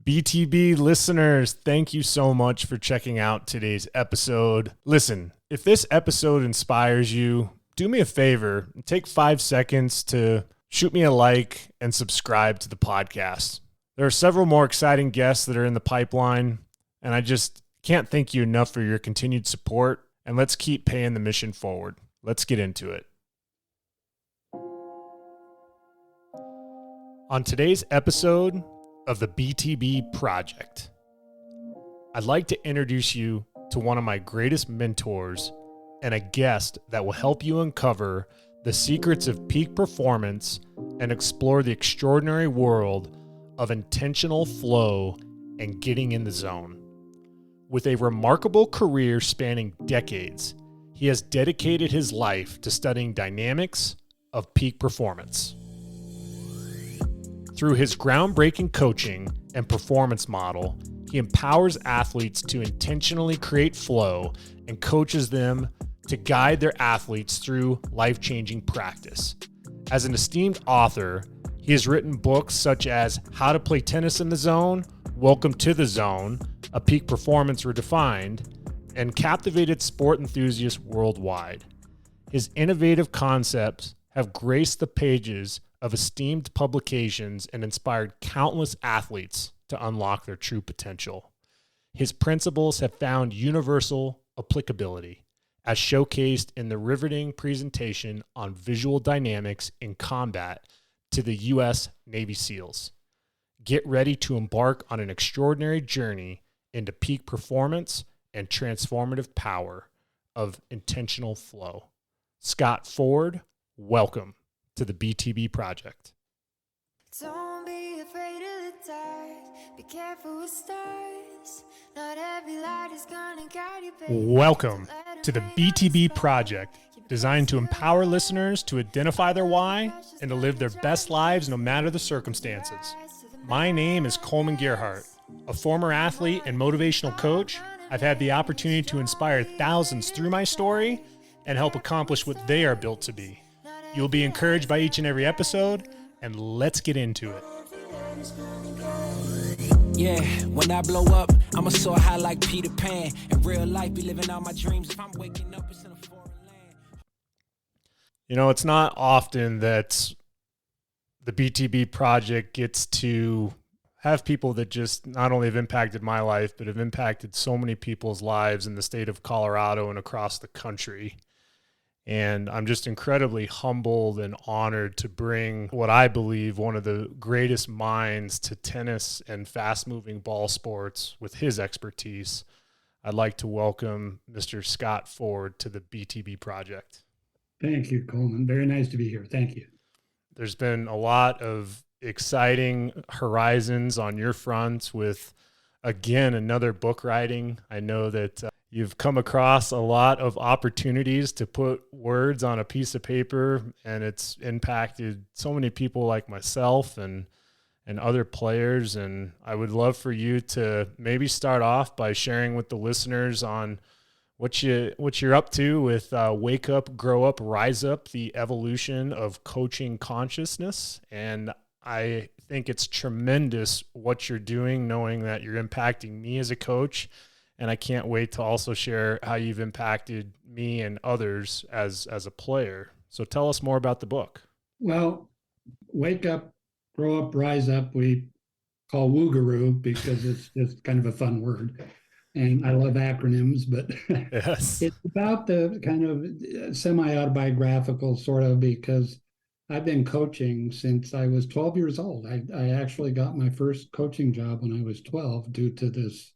BTB listeners, thank you so much for checking out today's episode. Listen, if this episode inspires you, do me a favor and take 5 seconds to shoot me a like and subscribe to the podcast. There are several more exciting guests that are in the pipeline, and I just can't thank you enough for your continued support, and let's keep paying the mission forward. Let's get into it. On today's episode of the BTB Project, I'd like to introduce you to one of my greatest mentors and a guest that will help you uncover the secrets of peak performance and explore the extraordinary world of intentional flow and getting in the zone. With a remarkable career spanning decades, he has dedicated his life to studying dynamics of peak performance. Through his groundbreaking coaching and performance model, he empowers athletes to intentionally create flow and coaches them to guide their athletes through life-changing practice. As an esteemed author, he has written books such as How to Play Tennis in the Zone, Welcome to the Zone, A Peak Performance Redefined, and captivated sport enthusiasts worldwide. His innovative concepts have graced the pages of esteemed publications and inspired countless athletes to unlock their true potential. His principles have found universal applicability, as showcased in the riveting presentation on visual dynamics in combat to the U.S. Navy SEALs. Get ready to embark on an extraordinary journey into peak performance and transformative power of intentional flow. Scott Ford, welcome to the BTB Project. Don't be afraid of the dark. Be careful with stars. Not every light is gonna guide you, baby. Welcome to the BTB Project, designed to empower listeners to identify their why and to live their best lives no matter the circumstances. My name is Coleman Gerhardt. A former athlete and motivational coach, I've had the opportunity to inspire thousands through my story and help accomplish what they are built to be. You'll be encouraged by each and every episode, and let's get into it. Yeah, when I blow up, I'ma soar high like Peter Pan. In real life, be living out my dreams. If I'm waking up, it's in a foreign land. You know, it's not often that the BTB Project gets to have people that just not only have impacted my life, but have impacted so many people's lives in the state of Colorado and across the country. And I'm just incredibly humbled and honored to bring what I believe one of the greatest minds to tennis and fast-moving ball sports with his expertise. I'd like to welcome Mr. Scott Ford to the BTB Project. Thank you, Coleman. Very nice to be here. Thank you. There's been a lot of exciting horizons on your front with, again, another book writing. I know that you've come across a lot of opportunities to put words on a piece of paper, and it's impacted so many people like myself and other players. And I would love for you to maybe start off by sharing with the listeners on what you're up to with Wake Up, Grow Up, Rise Up, the evolution of coaching consciousness. And I think it's tremendous what you're doing, knowing that you're impacting me as a coach. And I can't wait to also share how you've impacted me and others as a player. So tell us more about the book. Well, Wake Up, Grow Up, Rise Up, we call Woogaroo because it's just kind of a fun word. And I love acronyms, but Yes. It's about the kind of semi-autobiographical sort of, because I've been coaching since I was 12 years old. I actually got my first coaching job when I was 12 due to this.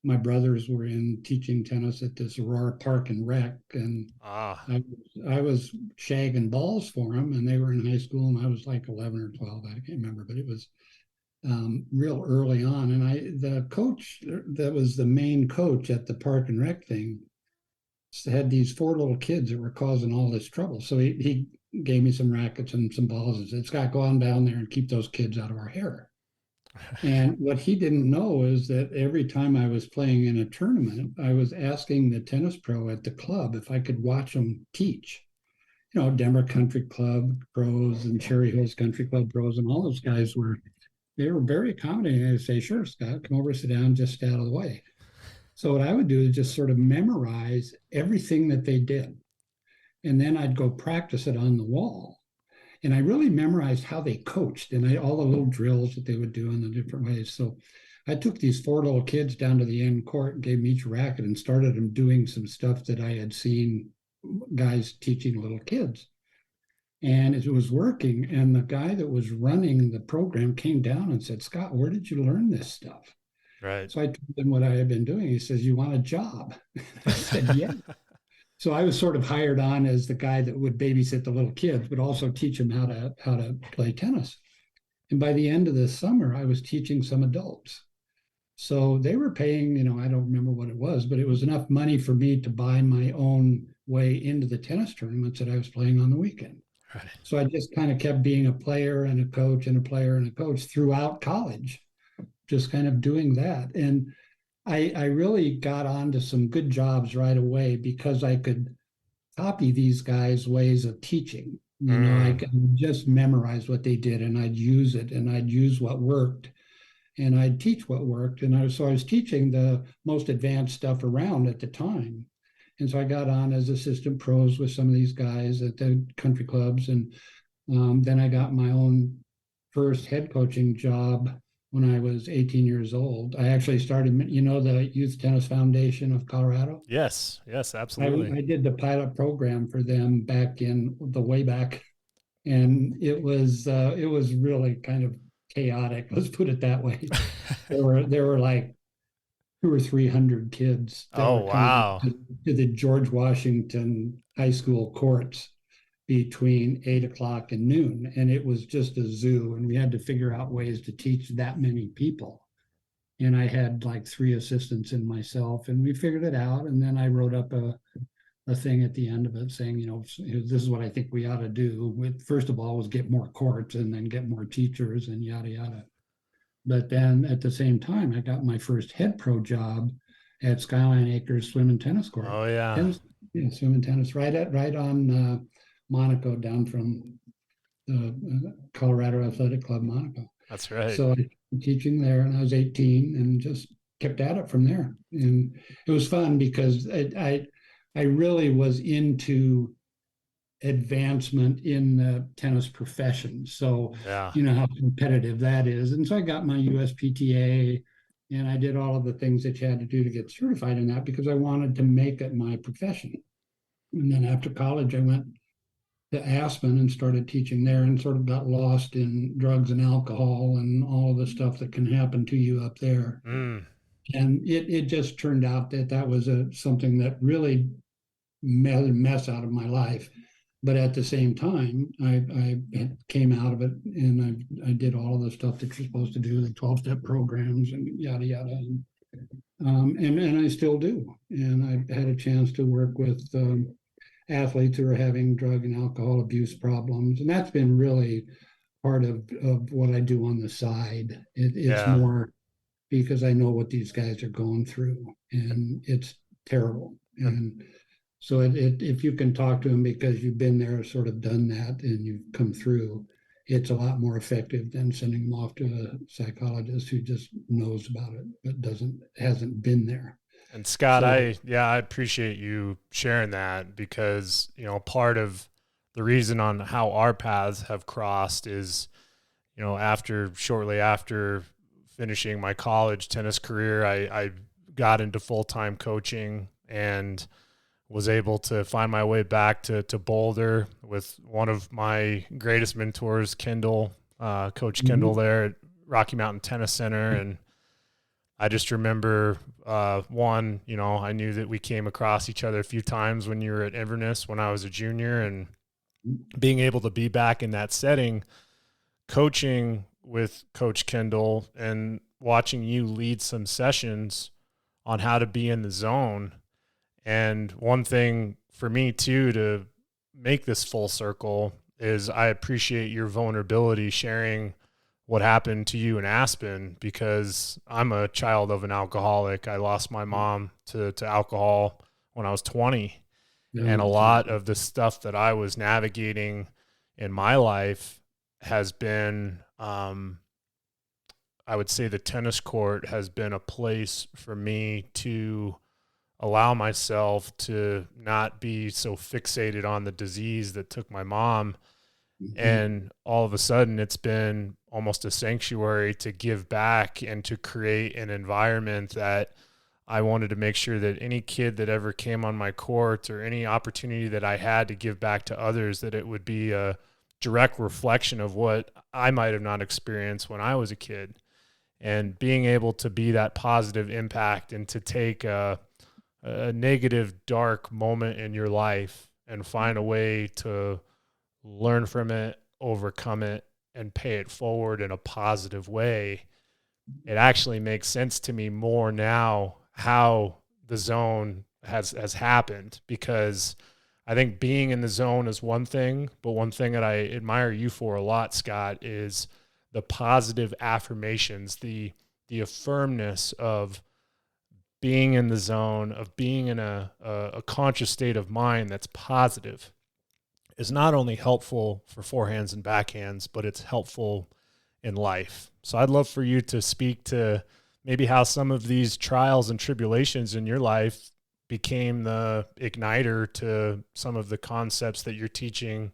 My brothers were in teaching tennis at this Aurora Park and Rec, and I was shagging balls for them, and they were in high school, and I was like 11 or 12. I can't remember, but it was real early on. And the coach that was the main coach at the Park and Rec thing had these 4 little kids that were causing all this trouble. So he gave me some rackets and some balls and said, "Scott, go on down there and keep those kids out of our hair." And what he didn't know is that every time I was playing in a tournament, I was asking the tennis pro at the club if I could watch them teach. Denver Country Club pros and Cherry Hills Country Club pros, and all those guys were they were very accommodating. They'd say, sure, Scott, come over, sit down, just stay out of the way. So what I would do is just sort of memorize everything that they did. And then I'd go practice it on the wall. And I really memorized how they coached and all the little drills that they would do in the different ways. So I took these 4 little kids down to the end court and gave them each a racket and started them doing some stuff that I had seen guys teaching little kids. And it was working. And the guy that was running the program came down and said, Scott, where did you learn this stuff? Right. So I told him what I had been doing. He says, you want a job? I said, yeah. So I was sort of hired on as the guy that would babysit the little kids, but also teach them how to play tennis. And by the end of the summer, I was teaching some adults. So they were paying, I don't remember what it was, but it was enough money for me to buy my own way into the tennis tournaments that I was playing on the weekend. Right. So I just kind of kept being a player and a coach and a player and a coach throughout college, just kind of doing that. And I really got onto some good jobs right away because I could copy these guys' ways of teaching. I could just memorize what they did and I'd use it and I'd use what worked and I'd teach what worked. And I was teaching the most advanced stuff around at the time. And so I got on as assistant pros with some of these guys at the country clubs. And then I got my own first head coaching job when I was 18 years old. I actually started, the Youth Tennis Foundation of Colorado. Yes, absolutely. I did the pilot program for them back in the way back. And it was really kind of chaotic. Let's put it that way. There were like 200 or 300 kids that were coming to the George Washington High School courts between 8 o'clock and noon. And it was just a zoo. And we had to figure out ways to teach that many people. And I had like 3 assistants and myself, and we figured it out. And then I wrote up a thing at the end of it saying, this is what I think we ought to do. First of all, was get more courts and then get more teachers and yada, yada. But then at the same time, I got my first head pro job at Skyline Acres Swim and Tennis Court. Oh, yeah. Swim and tennis right on Monaco, down from the Colorado Athletic Club, Monaco. That's right. So I was teaching there, and I was 18, and just kept at it from there. And it was fun because I really was into advancement in the tennis profession. So you know how competitive that is. And so I got my USPTA, and I did all of the things that you had to do to get certified in that because I wanted to make it my profession. And then after college, I went to Aspen and started teaching there, and sort of got lost in drugs and alcohol and all of the stuff that can happen to you up there. And it just turned out that was something that really made a mess out of my life. But at the same time, I came out of it, and I did all of the stuff that you're supposed to do, the 12-step programs and yada, yada. And I still do. And I had a chance to work with athletes who are having drug and alcohol abuse problems. And that's been really part of what I do on the side. It's more because I know what these guys are going through, and it's terrible. And so if you can talk to them because you've been there, sort of done that, and you've come through, it's a lot more effective than sending them off to a psychologist who just knows about it but hasn't been there. And Scott, I appreciate you sharing that because, part of the reason on how our paths have crossed is, shortly after finishing my college tennis career, I got into full-time coaching and was able to find my way back to Boulder with one of my greatest mentors, Kendall, Coach Kendall there at Rocky Mountain Tennis Center. And I just remember, I knew that we came across each other a few times when you were at Inverness when I was a junior, and being able to be back in that setting, coaching with Coach Kendall and watching you lead some sessions on how to be in the zone. And one thing for me too, to make this full circle, is I appreciate your vulnerability sharing what happened to you in Aspen, because I'm a child of an alcoholic. I lost my mom to alcohol when I was 20. And a lot of the stuff that I was navigating in my life has been I would say the tennis court has been a place for me to allow myself to not be so fixated on the disease that took my mom. And all of a sudden it's been almost a sanctuary to give back and to create an environment that I wanted to make sure that any kid that ever came on my court or any opportunity that I had to give back to others, that it would be a direct reflection of what I might have not experienced when I was a kid. And being able to be that positive impact and to take a negative, dark moment in your life and find a way to learn from it, overcome it, and pay it forward in a positive way. It actually makes sense to me more now how the zone has happened, because I think being in the zone is one thing, but one thing that I admire you for a lot, Scott, is the positive affirmations, the affirmness of being in the zone, of being in a conscious state of mind that's positive, is not only helpful for forehands and backhands, but it's helpful in life. So I'd love for you to speak to maybe how some of these trials and tribulations in your life became the igniter to some of the concepts that you're teaching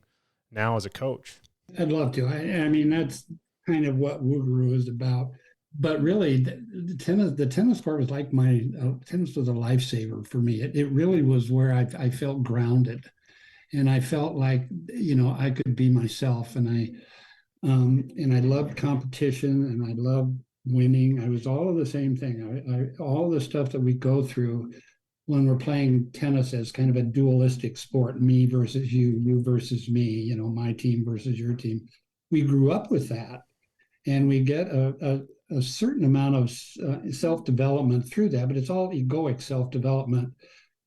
now as a coach. I'd love to. I mean, that's kind of what Woo is about. But really, the tennis court was like tennis was a lifesaver for me. It really was where I felt grounded. And I felt like, I could be myself, and I loved competition, and I loved winning. I was all of the same thing. All the stuff that we go through when we're playing tennis as kind of a dualistic sport, me versus you, you versus me, my team versus your team. We grew up with that, and we get a certain amount of self-development through that, but it's all egoic self-development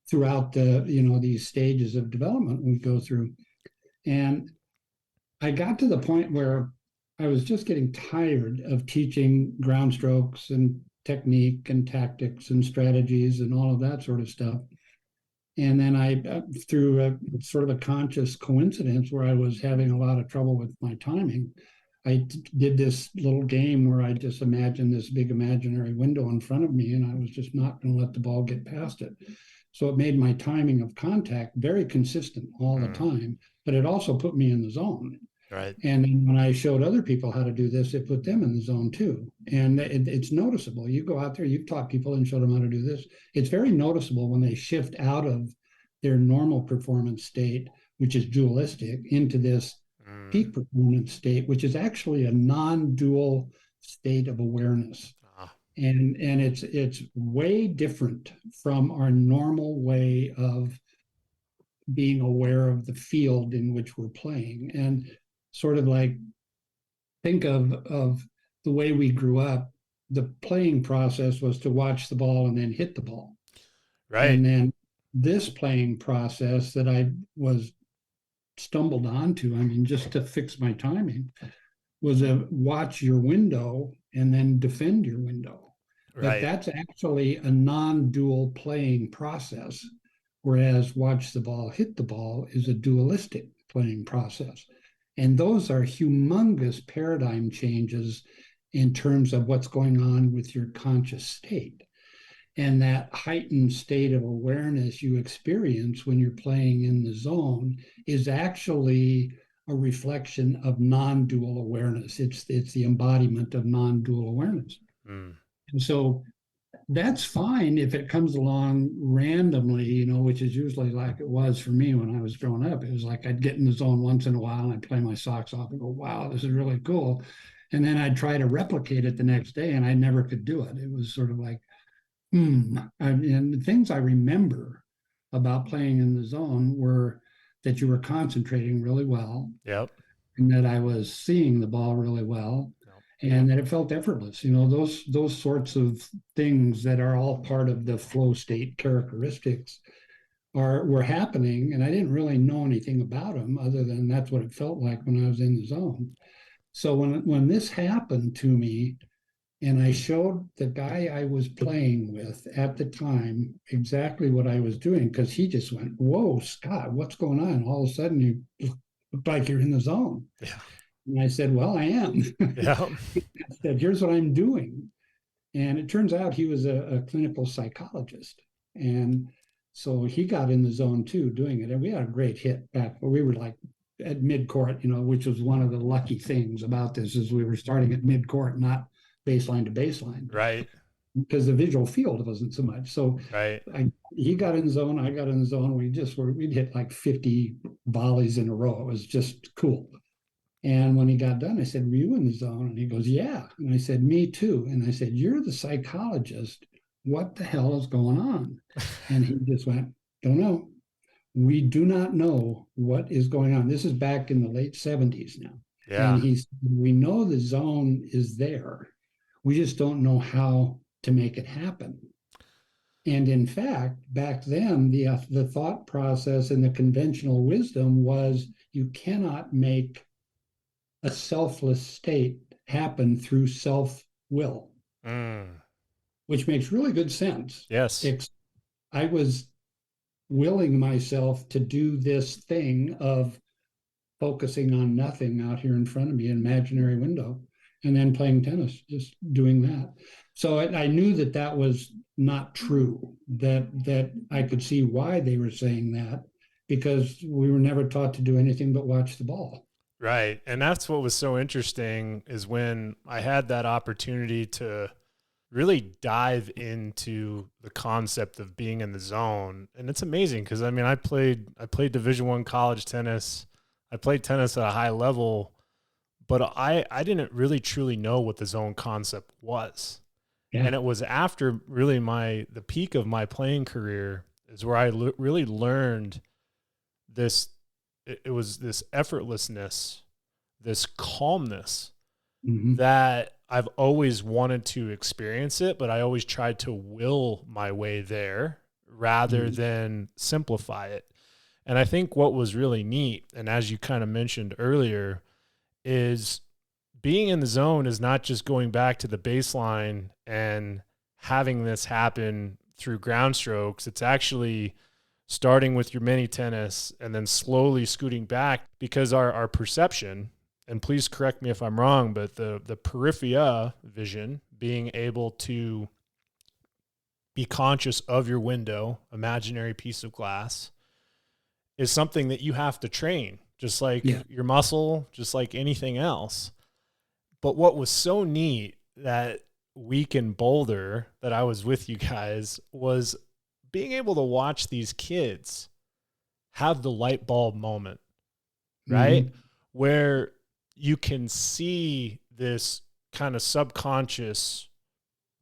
throughout these stages of development we go through. And I got to the point where I was just getting tired of teaching ground strokes and technique and tactics and strategies and all of that sort of stuff. And then I, through a sort of a conscious coincidence where I was having a lot of trouble with my timing, I did this little game where I just imagined this big imaginary window in front of me, and I was just not going to let the ball get past it. So it made my timing of contact very consistent all the time, but it also put me in the zone. Right. And then when I showed other people how to do this, it put them in the zone too. And it's noticeable. You go out there, you've taught people and showed them how to do this. It's very noticeable when they shift out of their normal performance state, which is dualistic, into this peak performance state, which is actually a non-dual state of awareness. And it's way different from our normal way of being aware of the field in which we're playing. And sort of like, think of the way we grew up. The playing process was to watch the ball and then hit the ball. Right. And then this playing process that I was stumbled onto, just to fix my timing, was a watch your window and then defend your window. But that's actually a non-dual playing process, whereas watch the ball, hit the ball is a dualistic playing process. And those are humongous paradigm changes in terms of what's going on with your conscious state. And that heightened state of awareness you experience when you're playing in the zone is actually a reflection of non-dual awareness. It's the embodiment of non-dual awareness. And so that's fine if it comes along randomly, which is usually like it was for me when I was growing up. It was like I'd get in the zone once in a while and I'd play my socks off and go, wow, this is really cool. And then I'd try to replicate it the next day and I never could do it. It was sort of like, and the things I remember about playing in the zone were that you were concentrating really well. Yep. And that I was seeing the ball really well. And that it felt effortless, those sorts of things that are all part of the flow state characteristics were happening. And I didn't really know anything about them other than that's what it felt like when I was in the zone. So when this happened to me, and I showed the guy I was playing with at the time exactly what I was doing, because he just went, whoa, Scott, what's going on? All of a sudden you look like you're in the zone. Yeah. And I said, well, I am. Yeah. I said, here's what I'm doing. And it turns out he was a clinical psychologist. And so he got in the zone too, doing it. And we had a great hit back, but we were like at mid-court, which was one of the lucky things about this is we were starting at mid-court, not baseline to baseline. Right. Because the visual field wasn't so much. So Right. he got in the zone, I got in the zone. We'd hit like 50 volleys in a row. It was just cool. And when he got done, I said, were you in the zone? And he goes, yeah. And I said, me too. And I said, you're the psychologist. What the hell is going on? And he just went, don't know. We do not know what is going on. This is back in the late 70s now. Yeah. And we know the zone is there. We just don't know how to make it happen. And in fact, back then, the thought process and the conventional wisdom was you cannot make a selfless state happen through self-will, which makes really good sense. Yes. I was willing myself to do this thing of focusing on nothing out here in front of me, an imaginary window, and then playing tennis, just doing that. So I knew that was not true, that I could see why they were saying that, because we were never taught to do anything but watch the ball. Right. And that's what was so interesting is when I had that opportunity to really dive into the concept of being in the zone. And it's amazing because I played Division I college tennis. I played tennis at a high level, but I didn't really truly know what the zone concept was. Yeah. And it was after really the peak of my playing career is where I really learned this. It was this effortlessness, this calmness that I've always wanted to experience it, but I always tried to will my way there rather than simplify it. And I think what was really neat, and as you kind of mentioned earlier, is being in the zone is not just going back to the baseline and having this happen through ground strokes. It's actually starting with your mini tennis and then slowly scooting back, because our perception, and please correct me if I'm wrong, but the peripheria vision, being able to be conscious of your window, imaginary piece of glass, is something that you have to train, just like your muscle, just like anything else. But what was so neat that week in Boulder that I was with you guys was being able to watch these kids have the light bulb moment, right? Where you can see this kind of subconscious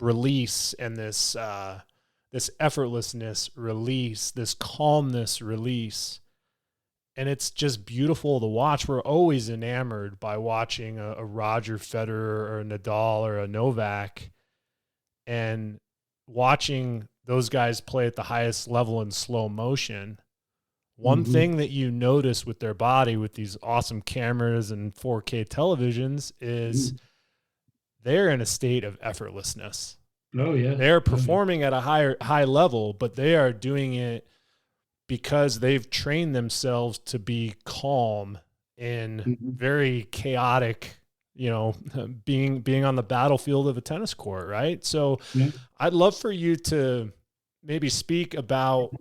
release and this effortlessness release, this calmness release. And it's just beautiful to watch. We're always enamored by watching a Roger Federer or a Nadal or a Novak, and watching those guys play at the highest level in slow motion. One thing that you notice with their body, with these awesome cameras and 4K televisions, is they're in a state of effortlessness. Oh yeah. They're performing at a high level, but they are doing it because they've trained themselves to be calm in very chaotic, being on the battlefield of a tennis court, right? So I'd love for you to maybe speak about,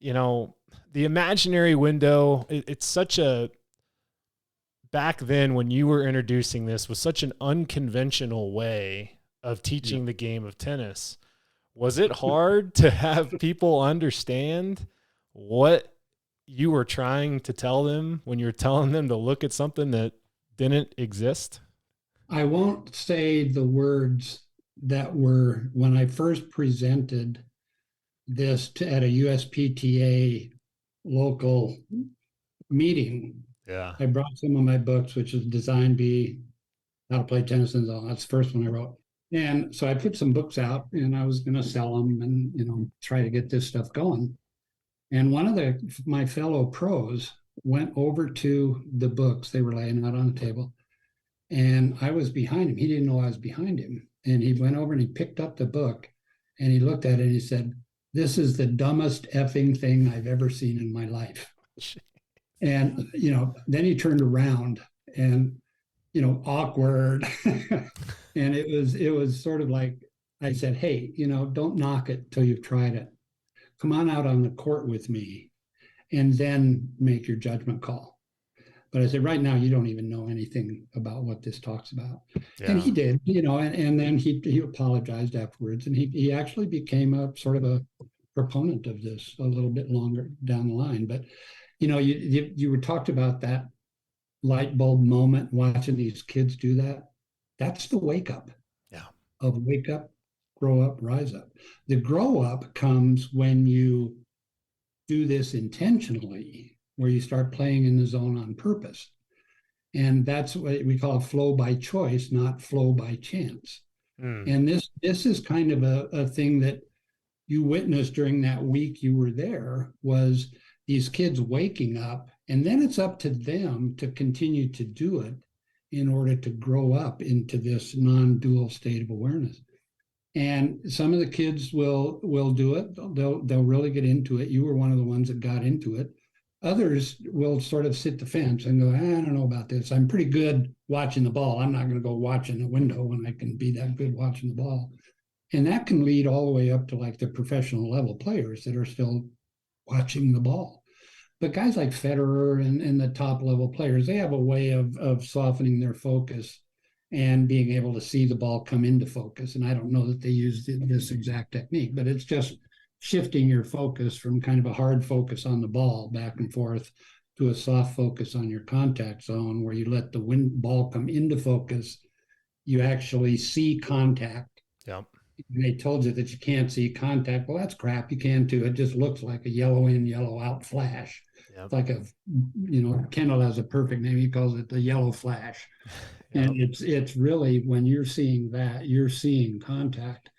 the imaginary window. It's such a, back then when you were introducing this, was such an unconventional way of teaching the game of tennis. Was it hard to have people understand what you were trying to tell them when you were telling them to look at something that didn't exist? I won't say the words that were when I first presented this at a USPTA local meeting. Yeah. I brought some of my books, which is Design B, How to Play Tennis and all. That's the first one I wrote. And so I put some books out and I was going to sell them and, try to get this stuff going. And one of my fellow pros went over to the books. They were laying out on the table. And I was behind him. He didn't know I was behind him. And he went over and he picked up the book and he looked at it and he said, "This is the dumbest effing thing I've ever seen in my life." And, then he turned around and awkward. And it was sort of like, I said, hey, don't knock it till you've tried it. Come on out on the court with me and then make your judgment call. But I said, right now, you don't even know anything about what this talks about. Yeah. And he did, and then he apologized afterwards. And he actually became a sort of a proponent of this a little bit longer down the line. But, you were talked about that light bulb moment, watching these kids do that. That's the wake up. Yeah. Of wake up, grow up, rise up. The grow up comes when you do this intentionally, where you start playing in the zone on purpose. And that's what we call flow by choice, not flow by chance. And this is kind of a thing that you witnessed during that week you were there, was these kids waking up, and then it's up to them to continue to do it in order to grow up into this non-dual state of awareness. And some of the kids will do it. They'll really get into it. You were one of the ones that got into it. Others will sort of sit the fence and go, I don't know about this. I'm pretty good watching the ball. I'm not going to go watch in the window when I can be that good watching the ball. And that can lead all the way up to like the professional level players that are still watching the ball. But guys like Federer and the top level players, they have a way of softening their focus and being able to see the ball come into focus. And I don't know that they use this exact technique, but it's just shifting your focus from kind of a hard focus on the ball back and forth to a soft focus on your contact zone, where you let the ball come into focus. You actually see contact. Yep. And they told you that you can't see contact. Well, that's crap. You can too. It just looks like a yellow in, yellow out flash. Yep. It's like Kendall has a perfect name. He calls it the yellow flash. Yep. And it's really, when you're seeing that, you're seeing contact.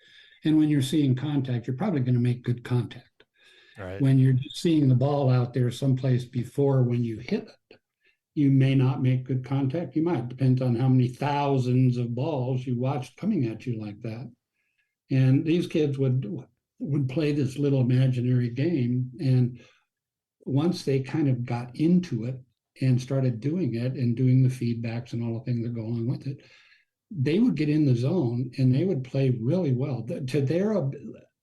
And when you're seeing contact, you're probably going to make good contact. Right. When you're just seeing the ball out there someplace before, when you hit it, you may not make good contact. You might. Depends on how many thousands of balls you watched coming at you like that. And these kids would play this little imaginary game. And once they kind of got into it and started doing it and doing the feedbacks and all the things that go along with it, they would get in the zone and they would play really well to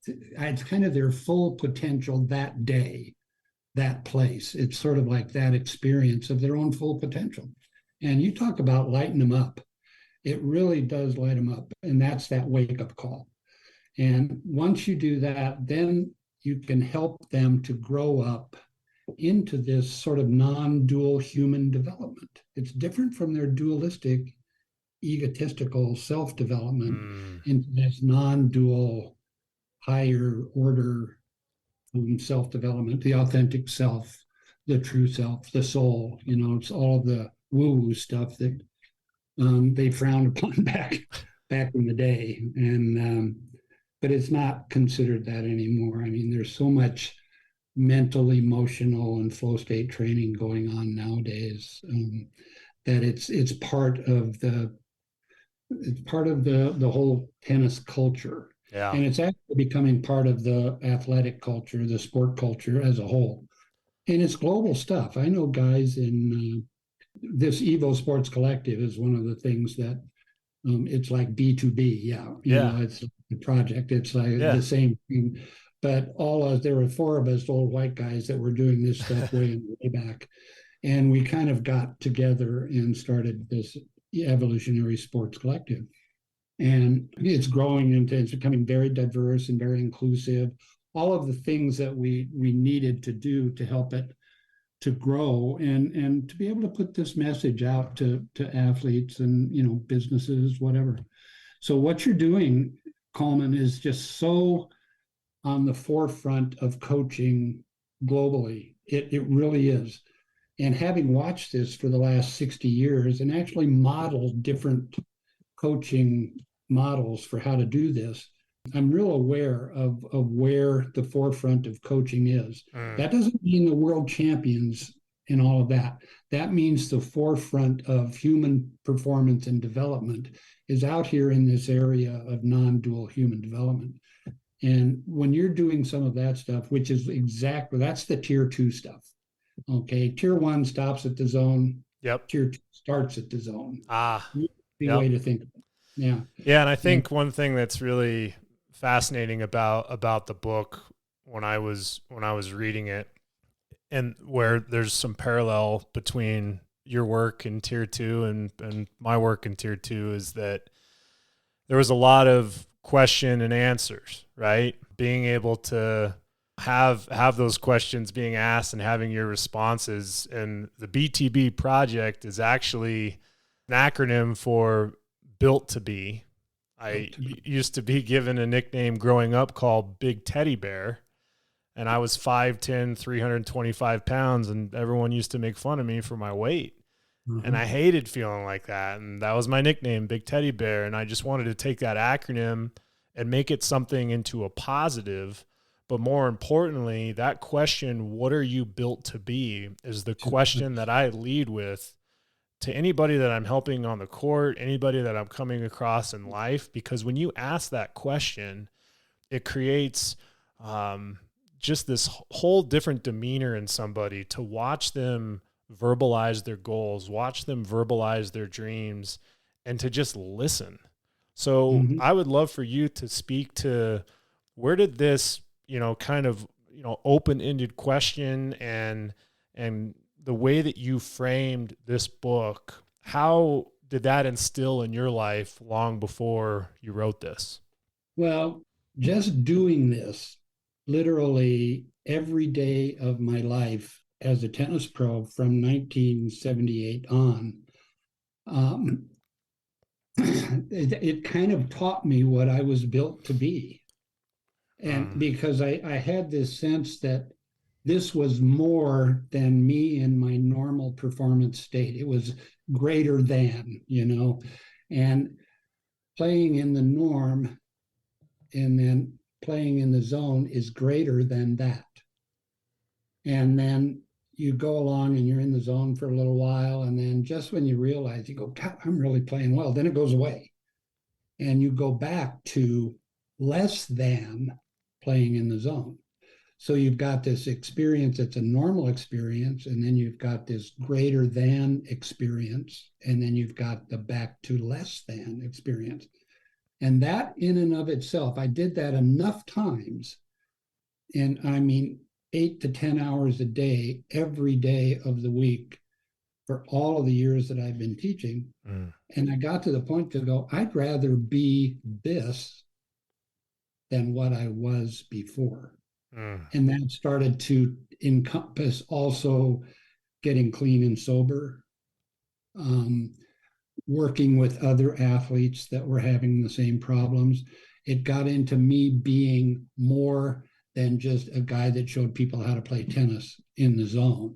it's kind of their full potential that day, that place. It's sort of like that experience of their own full potential. And you talk about lighting them up. It really does light them up. And that's that wake up call. And once you do that, then you can help them to grow up into this sort of non-dual human development. It's different from their dualistic, egotistical self-development into this non-dual, higher order self-development, the authentic self, the true self, the soul. It's all the woo-woo stuff that they frowned upon back in the day. And but it's not considered that anymore. I mean, there's so much mental, emotional, and flow state training going on nowadays that it's part of the whole tennis culture. Yeah. And it's actually becoming part of the athletic culture, the sport culture as a whole. And it's global stuff. I know guys in this Evo Sports Collective is one of the things that it's like B2B. Yeah. It's a project. It's like the same thing. But there were 4 of us old white guys that were doing this stuff way back. And we kind of got together and started this Evolutionary Sports Collective. And it's growing into, it's becoming very diverse and very inclusive. All of the things that we needed to do to help it to grow and to be able to put this message out to athletes and businesses, whatever. So what you're doing, Coleman, is just so on the forefront of coaching globally. It really is. And having watched this for the last 60 years and actually modeled different coaching models for how to do this, I'm real aware of where the forefront of coaching is. That doesn't mean the world champions and all of that. That means the forefront of human performance and development is out here in this area of non-dual human development. And when you're doing some of that stuff, which is that's the tier 2 stuff. Okay. Tier 1 stops at the zone. Yep. Tier 2 starts at the zone. Ah, The yep. way to think of it. Yeah. Yeah, and I And think one thing that's really fascinating about the book when I was reading it, and where there's some parallel between your work in tier 2 and my work in tier 2, is that there was a lot of question and answers, right? Being able to have those questions being asked and having your responses. And the BTB project is actually an acronym for Built to Be. I used to be given a nickname growing up called Big Teddy Bear, and I was 5'10", 325 pounds, and everyone used to make fun of me for my weight. And I hated feeling like that. And that was my nickname, Big Teddy Bear. And I just wanted to take that acronym and make it something into a positive. But more importantly, that question, what are you built to be, is the question that I lead with to anybody that I'm helping on the court, anybody that I'm coming across in life. Because when you ask that question, it creates just this whole different demeanor in somebody, to watch them verbalize their goals, watch them verbalize their dreams, and to just listen. So I would love for you to speak to, where did this, kind of, open-ended question and the way that you framed this book, how did that instill in your life long before you wrote this? Well, just doing this literally every day of my life as a tennis pro from 1978 on, it kind of taught me what I was built to be. And because I had this sense that this was more than me in my normal performance state. It was greater than, and playing in the norm and then playing in the zone is greater than that. And then you go along and you're in the zone for a little while. And then just when you realize, you go, God, I'm really playing well, then it goes away. And you go back to less than playing in the zone. So you've got this experience that's a normal experience, and then you've got this greater than experience, and then you've got the back to less than experience. And that in and of itself, I did that enough times, and I mean 8 to 10 hours a day, every day of the week for all of the years that I've been teaching. And I got to the point to go, I'd rather be this than what I was before. And that started to encompass also getting clean and sober, working with other athletes that were having the same problems. It got into me being more than just a guy that showed people how to play tennis in the zone.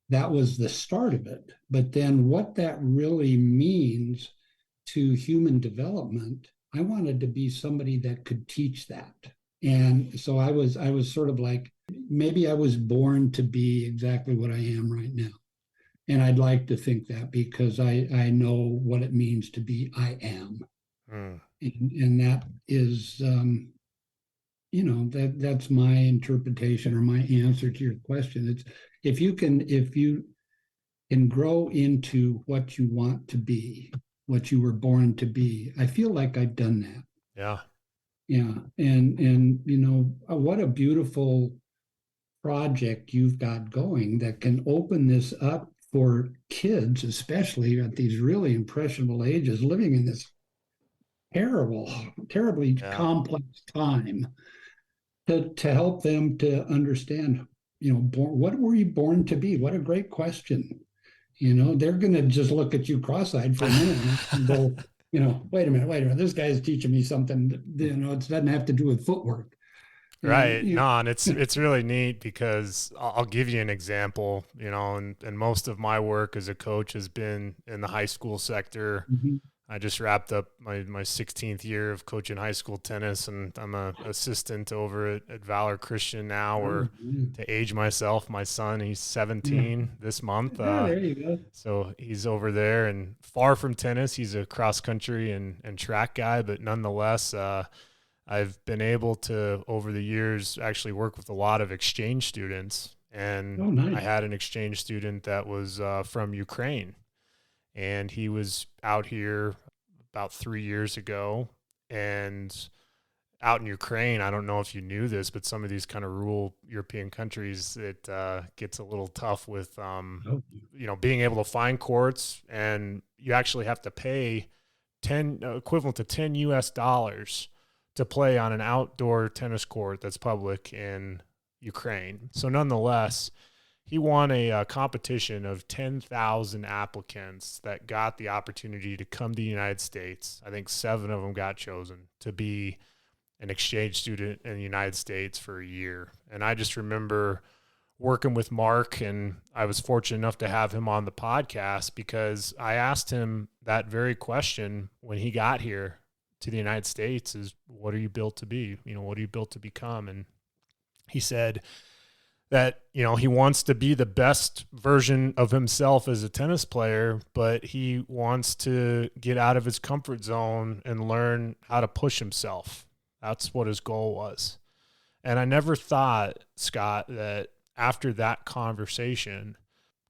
That was the start of it. But then what that really means to human development, I wanted to be somebody that could teach that. And so I was sort of like, maybe I was born to be exactly what I am right now. And I'd like to think that, because I know what it means to be I am. And that is, that's my interpretation or my answer to your question. It's if you can grow into what you want to be, what you were born to be, I feel like I've done that. Yeah. Yeah. And what a beautiful project you've got going that can open this up for kids, especially at these really impressionable ages, living in this terribly complex time, to help them to understand, what were you born to be? What a great question. They're going to just look at you cross-eyed for a minute and go, wait a minute, this guy's teaching me something, it doesn't have to do with footwork. Right. No, and it's really neat, because I'll give you an example, and most of my work as a coach has been in the high school sector. I just wrapped up my 16th year of coaching high school tennis, and I'm an assistant over at Valor Christian now, or to age myself, my son, he's 17 this month. There you go. So he's over there, and far from tennis. He's a cross country and track guy, but nonetheless, I've been able to, over the years, actually work with a lot of exchange students. And nice. I had an exchange student that was from Ukraine. and he was out here about 3 years ago, and out in Ukraine. I don't know if you knew this, but some of these kind of rural European countries, it gets a little tough with, being able to find courts, and you actually have to pay equivalent to 10 US dollars to play on an outdoor tennis court that's public in Ukraine. So nonetheless, he won a competition of 10,000 applicants that got the opportunity to come to the United States. I think 7 of them got chosen to be an exchange student in the United States for a year. And I just remember working with Mark, and I was fortunate enough to have him on the podcast because I asked him that very question when he got here to the United States is, what are you built to be? What are you built to become? And he said that, he wants to be the best version of himself as a tennis player, but he wants to get out of his comfort zone and learn how to push himself. That's what his goal was. And I never thought, Scott, that after that conversation,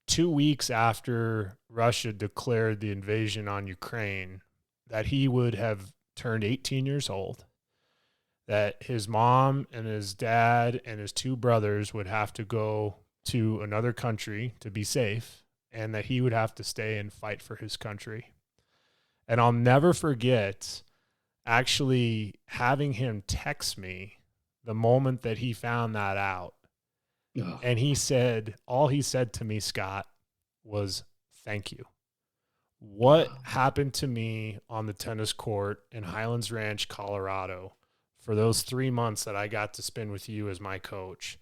2 weeks after Russia declared the invasion on Ukraine, that he would have turned 18 years old, that his mom and his dad and his 2 brothers would have to go to another country to be safe, and that he would have to stay and fight for his country. And I'll never forget actually having him text me the moment that he found that out. Oh. And all he said to me, Scott, was thank you. What happened to me on the tennis court in Highlands Ranch, Colorado, for those 3 months that I got to spend with you as my coach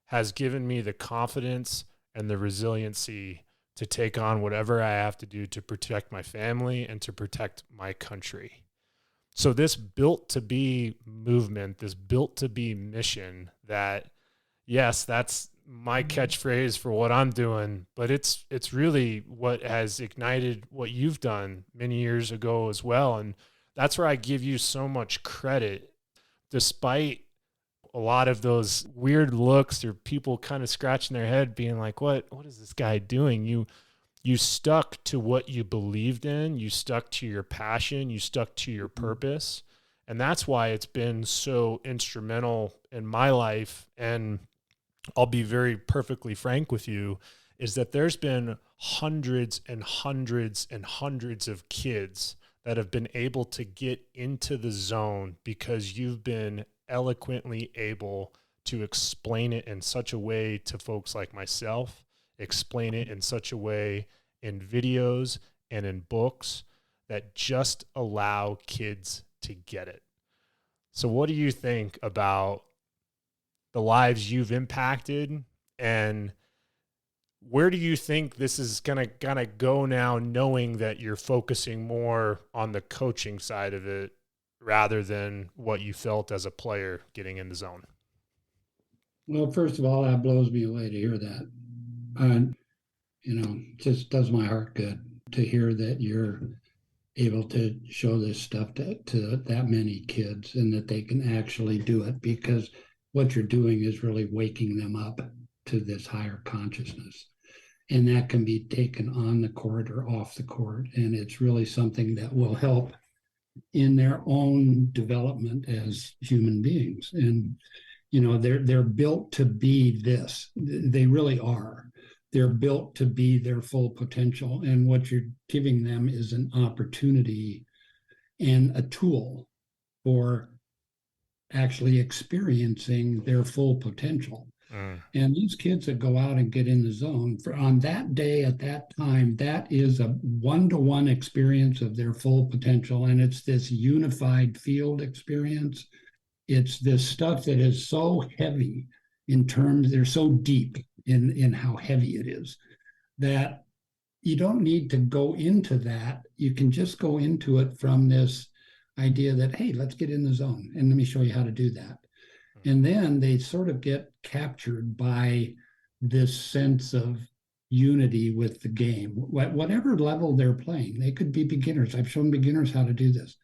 has given me the confidence and the resiliency to take on whatever I have to do to protect my family and to protect my country. So this built to be movement, this built to be mission that, yes, that's my catchphrase for what I'm doing, but it's really what has ignited what you've done many years ago as well. And that's where I give you so much credit, despite a lot of those weird looks or people kind of scratching their head being like, what is this guy doing? You stuck to what you believed in. You stuck to your passion. You stuck to your purpose. And that's why it's been so instrumental in my life. And I'll be very perfectly frank with you, is that there's been hundreds and hundreds and hundreds of kids that have been able to get into the zone because you've been eloquently able to explain it in such a way to folks like myself, explain it in such a way in videos and in books that just allow kids to get it. So what do you think about the lives you've impacted, and where do you think this is gonna go now, knowing that you're focusing more on the coaching side of it rather than what you felt as a player getting in the zone? Well, first of all, that blows me away to hear that. Just does my heart good to hear that you're able to show this stuff to that many kids and that they can actually do it, because what you're doing is really waking them up to this higher consciousness. And that can be taken on the court or off the court. And it's really something that will help in their own development as human beings. And, they're built to be this. They really are. They're built to be their full potential. And what you're giving them is an opportunity and a tool for actually experiencing their full potential. And these kids that go out and get in the zone on that day at that time, that is a one-to-one experience of their full potential. And it's this unified field experience. It's this stuff that is so heavy in terms, they're so deep in how heavy it is, that you don't need to go into that. You can just go into it from this idea that, hey, let's get in the zone and let me show you how to do that. And then they sort of get captured by this sense of unity with the game, whatever level they're playing. They could be beginners. I've shown beginners how to do this.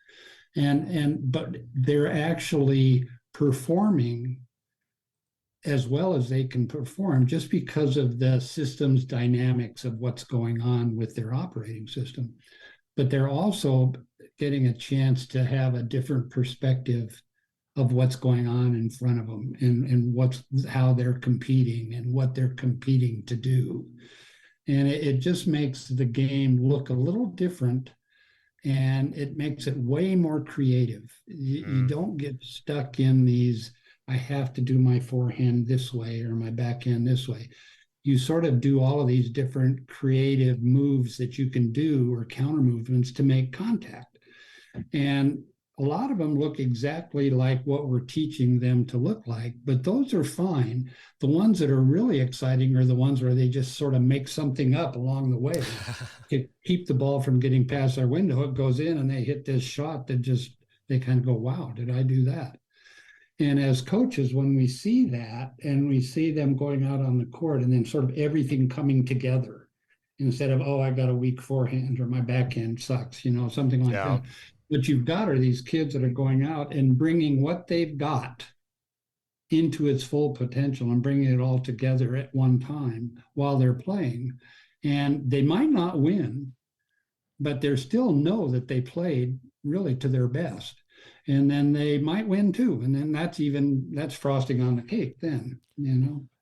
But they're actually performing as well as they can perform just because of the system's dynamics of what's going on with their operating system. But they're also getting a chance to have a different perspective of what's going on in front of them and how they're competing and what they're competing to do. And it just makes the game look a little different, and it makes it way more creative. You don't get stuck in these, I have to do my forehand this way or my backhand this way. You sort of do all of these different creative moves that you can do or counter movements to make contact. And a lot of them look exactly like what we're teaching them to look like, but those are fine. The ones that are really exciting are the ones where they just sort of make something up along the way to keep the ball from getting past their window. It goes in and they hit this shot that just, they kind of go, wow, did I do that? And as coaches, when we see that and we see them going out on the court and then sort of everything coming together instead of, oh, I got a weak forehand or my backhand sucks, something like that. What you've got are these kids that are going out and bringing what they've got into its full potential and bringing it all together at one time while they're playing. And they might not win, but they still know that they played really to their best. And then they might win too. And then that's frosting on the cake then,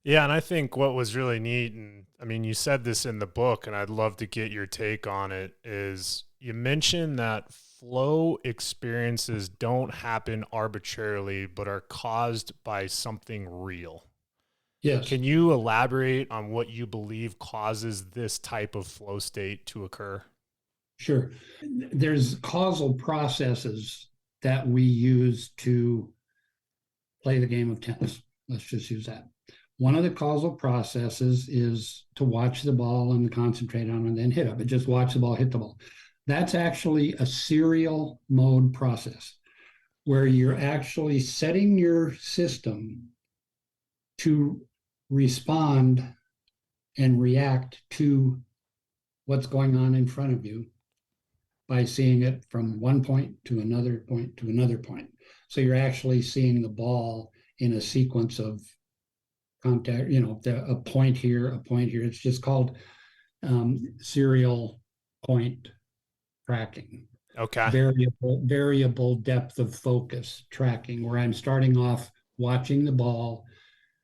Yeah. And I think what was really neat, and I mean, you said this in the book, and I'd love to get your take on it, is you mentioned that flow experiences don't happen arbitrarily, but are caused by something real. Yes. Can you elaborate on what you believe causes this type of flow state to occur? Sure. There's causal processes that we use to play the game of tennis. Let's just use that. One of the causal processes is to watch the ball and concentrate on it and then hit it, but just watch the ball, hit the ball. That's actually a serial mode process where you're actually setting your system to respond and react to what's going on in front of you by seeing it from one point to another point to another point. So you're actually seeing the ball in a sequence of contact, a point here, a point here. It's just called serial point tracking. Okay. Variable depth of focus tracking, where I'm starting off watching the ball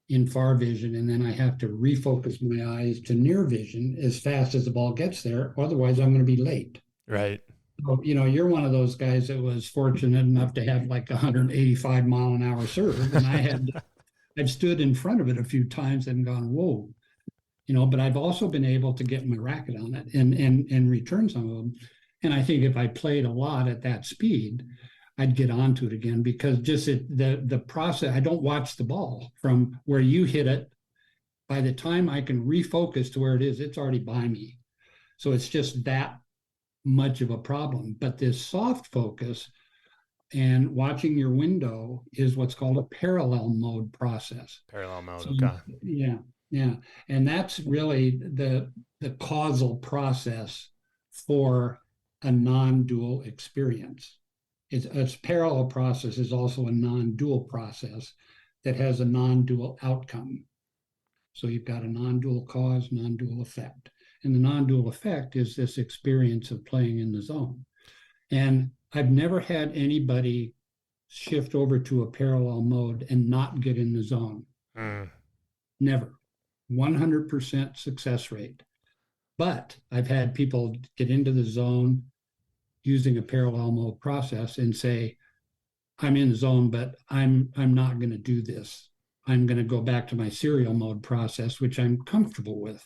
in far vision, and then I have to refocus my eyes to near vision as fast as the ball gets there. Otherwise, I'm going to be late. Right. So, you're one of those guys that was fortunate enough to have like 185 mile an hour serve, and I've stood in front of it a few times and gone, whoa, but I've also been able to get my racket on it and return some of them. And I think if I played a lot at that speed, I'd get onto it again, because just the process, I don't watch the ball from where you hit it. By the time I can refocus to where it is, it's already by me. So it's just that much of a problem. But this soft focus and watching your window is what's called a parallel mode process. Parallel mode, So, okay. Yeah. And that's really the causal process for a non-dual experience. Its parallel process is also a non-dual process that has a non-dual outcome. So you've got a non-dual cause, non-dual effect. And the non-dual effect is this experience of playing in the zone. And I've never had anybody shift over to a parallel mode and not get in the zone. Never. 100% success rate. But I've had people get into the zone using a parallel mode process and say, I'm in the zone, but I'm not going to do this. I'm going to go back to my serial mode process, which I'm comfortable with,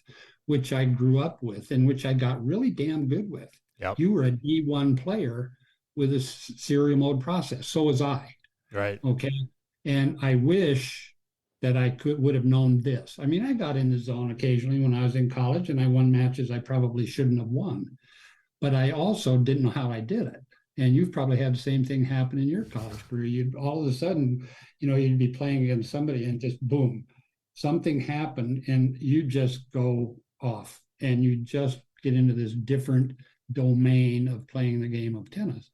which I grew up with, and which I got really damn good with. Yep. You were a D1 player with a serial mode process. So was I. Right. Okay. And I wish that I would have known this. I mean, I got in the zone occasionally when I was in college, and I won matches I probably shouldn't have won. But I also didn't know how I did it. And you've probably had the same thing happen in your college career. You'd all of a sudden, you'd be playing against somebody and just boom, something happened and you just go off and you just get into this different domain of playing the game of tennis.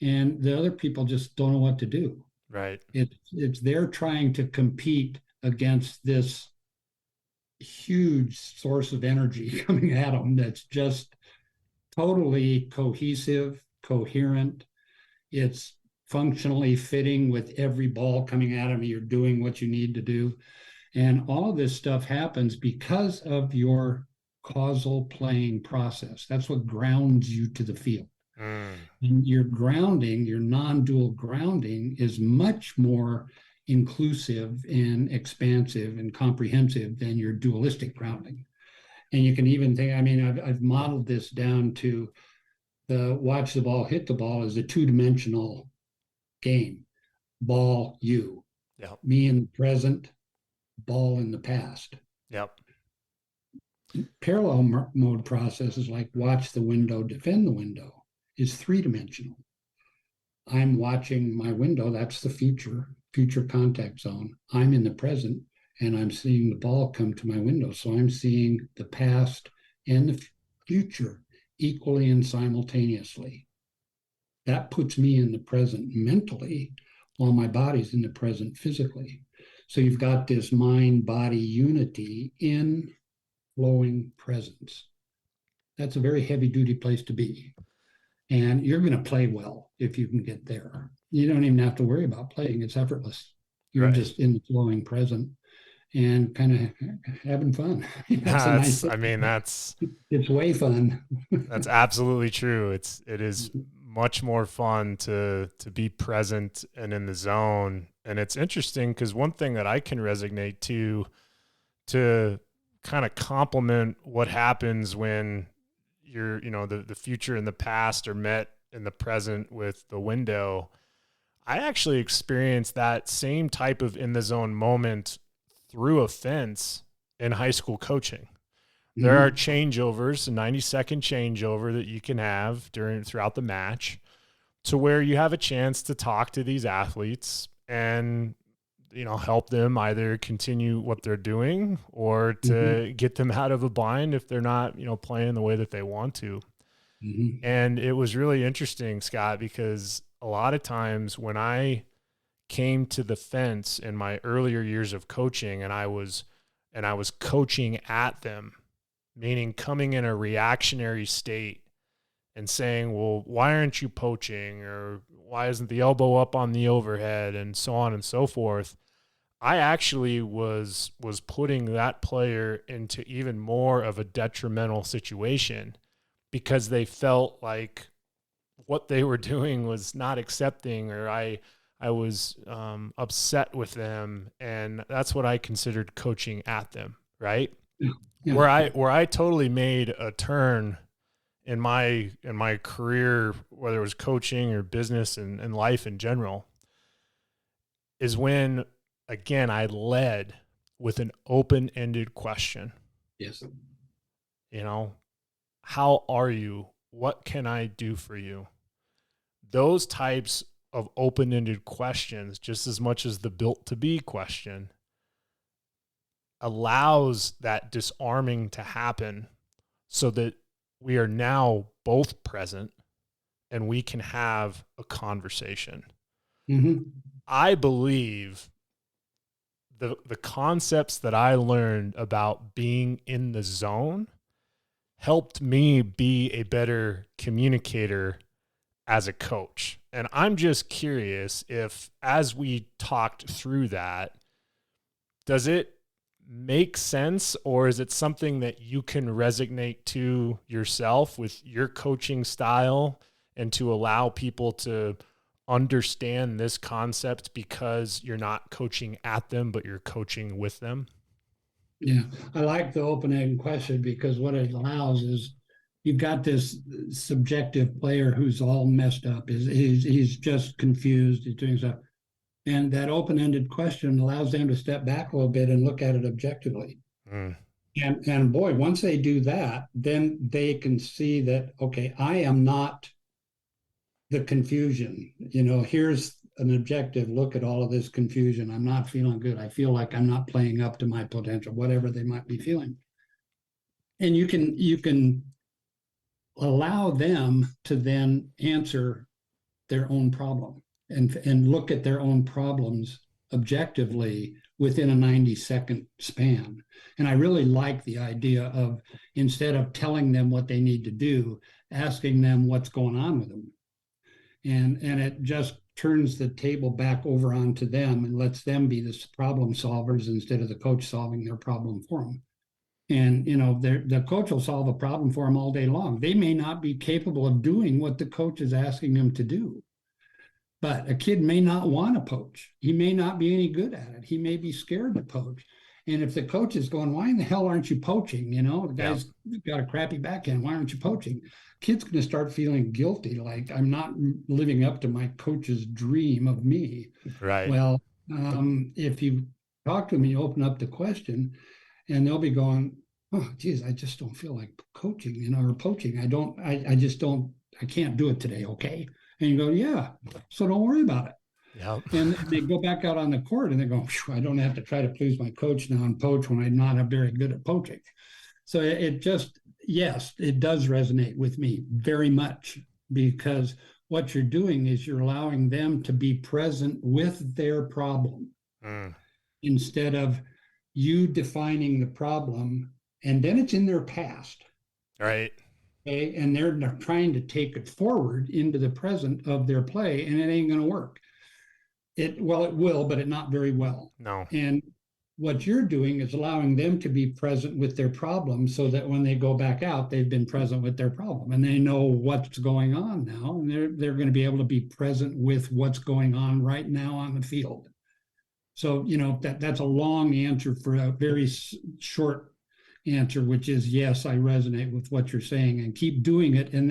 And the other people just don't know what to do. Right. It's they're trying to compete against this huge source of energy coming at them that's just totally cohesive, coherent. It's functionally fitting with every ball coming at them. You're doing what you need to do. And all of this stuff happens because of your causal playing process. That's what grounds you to the field. And your grounding, your non-dual grounding, is much more inclusive and expansive and comprehensive than your dualistic grounding. And you can even think, I mean, I've modeled this down to the watch the ball, hit the ball is a two-dimensional game. Ball, you. Yep. Me in the present, ball in the past. Yep. Parallel mode processes like watch the window, defend the window is three-dimensional. I'm watching my window, that's the future contact zone. I'm in the present and I'm seeing the ball come to my window. So I'm seeing the past and the future equally and simultaneously. That puts me in the present mentally while my body's in the present physically. So you've got this mind-body unity in flowing presence. That's a very heavy-duty place to be. And you're going to play well if you can get there. You don't even have to worry about playing. It's effortless. You're just in the flowing present and kind of having fun. That's it's way fun. That's absolutely true. It is much more fun to be present and in the zone. And it's interesting because one thing that I can resonate to kind of complement what happens when you're, the future and the past are met in the present with the window. I actually experienced that same type of in the zone moment through a fence in high school coaching. There are changeovers, a 90-second changeover that you can have throughout the match to where you have a chance to talk to these athletes and, help them either continue what they're doing or to get them out of a bind if they're not, playing the way that they want to. And it was really interesting, Scott, because a lot of times when I came to the fence in my earlier years of coaching and I was coaching at them, meaning coming in a reactionary state and saying, well, why aren't you poaching? Or why isn't the elbow up on the overhead? And so on and so forth. I actually was putting that player into even more of a detrimental situation because they felt like what they were doing was not accepting, or I was upset with them. And that's what I considered coaching at them. Right. Yeah. Where I totally made a turn in my career, whether it was coaching or business and life in general, is when, again, I led with an open-ended question. Yes. How are you? What can I do for you? Those types of open-ended questions, just as much as the built to be question, allows that disarming to happen so that we are now both present and we can have a conversation. I believe the concepts that I learned about being in the zone helped me be a better communicator as a coach. And I'm just curious if, as we talked through that, does it make sense, or is it something that you can resonate to yourself with your coaching style and to allow people to understand this concept because you're not coaching at them, but you're coaching with them? Yeah, I like the open-ended question because what it allows is you've got this subjective player who's all messed up. He's just confused. He's doing stuff. And that open-ended question allows them to step back a little bit and look at it objectively. And boy, once they do that, then they can see that, okay, I am not the confusion. Here's an objective look at all of this confusion. I'm not feeling good. I feel like I'm not playing up to my potential, whatever they might be feeling. And you can allow them to then answer their own problem and look at their own problems objectively within a 90-second span. And I really like the idea of, instead of telling them what they need to do, asking them what's going on with them. And it just turns the table back over onto them and lets them be the problem solvers instead of the coach solving their problem for them. And, you know, the coach will solve a problem for them all day long. They may not be capable of doing what the coach is asking them to do. But a kid may not want to poach. He may not be any good at it. He may be scared to poach. And if the coach is going, why in the hell aren't you poaching? You know, the guy's got a crappy backhand. Why aren't you poaching? Kid's going to start feeling guilty, like I'm not living up to my coach's dream of me. Right. Well, if you talk to them and you open up the question, and they'll be going, oh, geez, I just don't feel like coaching, you know, or poaching. I can't do it today. Okay. And you go, yeah, so don't worry about it. Yep. And they go back out on the court and they go, I don't have to try to please my coach now and poach when I'm not very good at poaching. So it just, yes, it does resonate with me very much, because what you're doing is you're allowing them to be present with their problem instead of you defining the problem, and then it's in their past. Right. Okay. And they're trying to take it forward into the present of their play, and it ain't going to work. It will, but it not very well. No. And what you're doing is allowing them to be present with their problem, so that when they go back out, they've been present with their problem and they know what's going on now. And they're going to be able to be present with what's going on right now on the field. So, you know, that's a long answer for a very short answer, which is, yes, I resonate with what you're saying, and keep doing it. And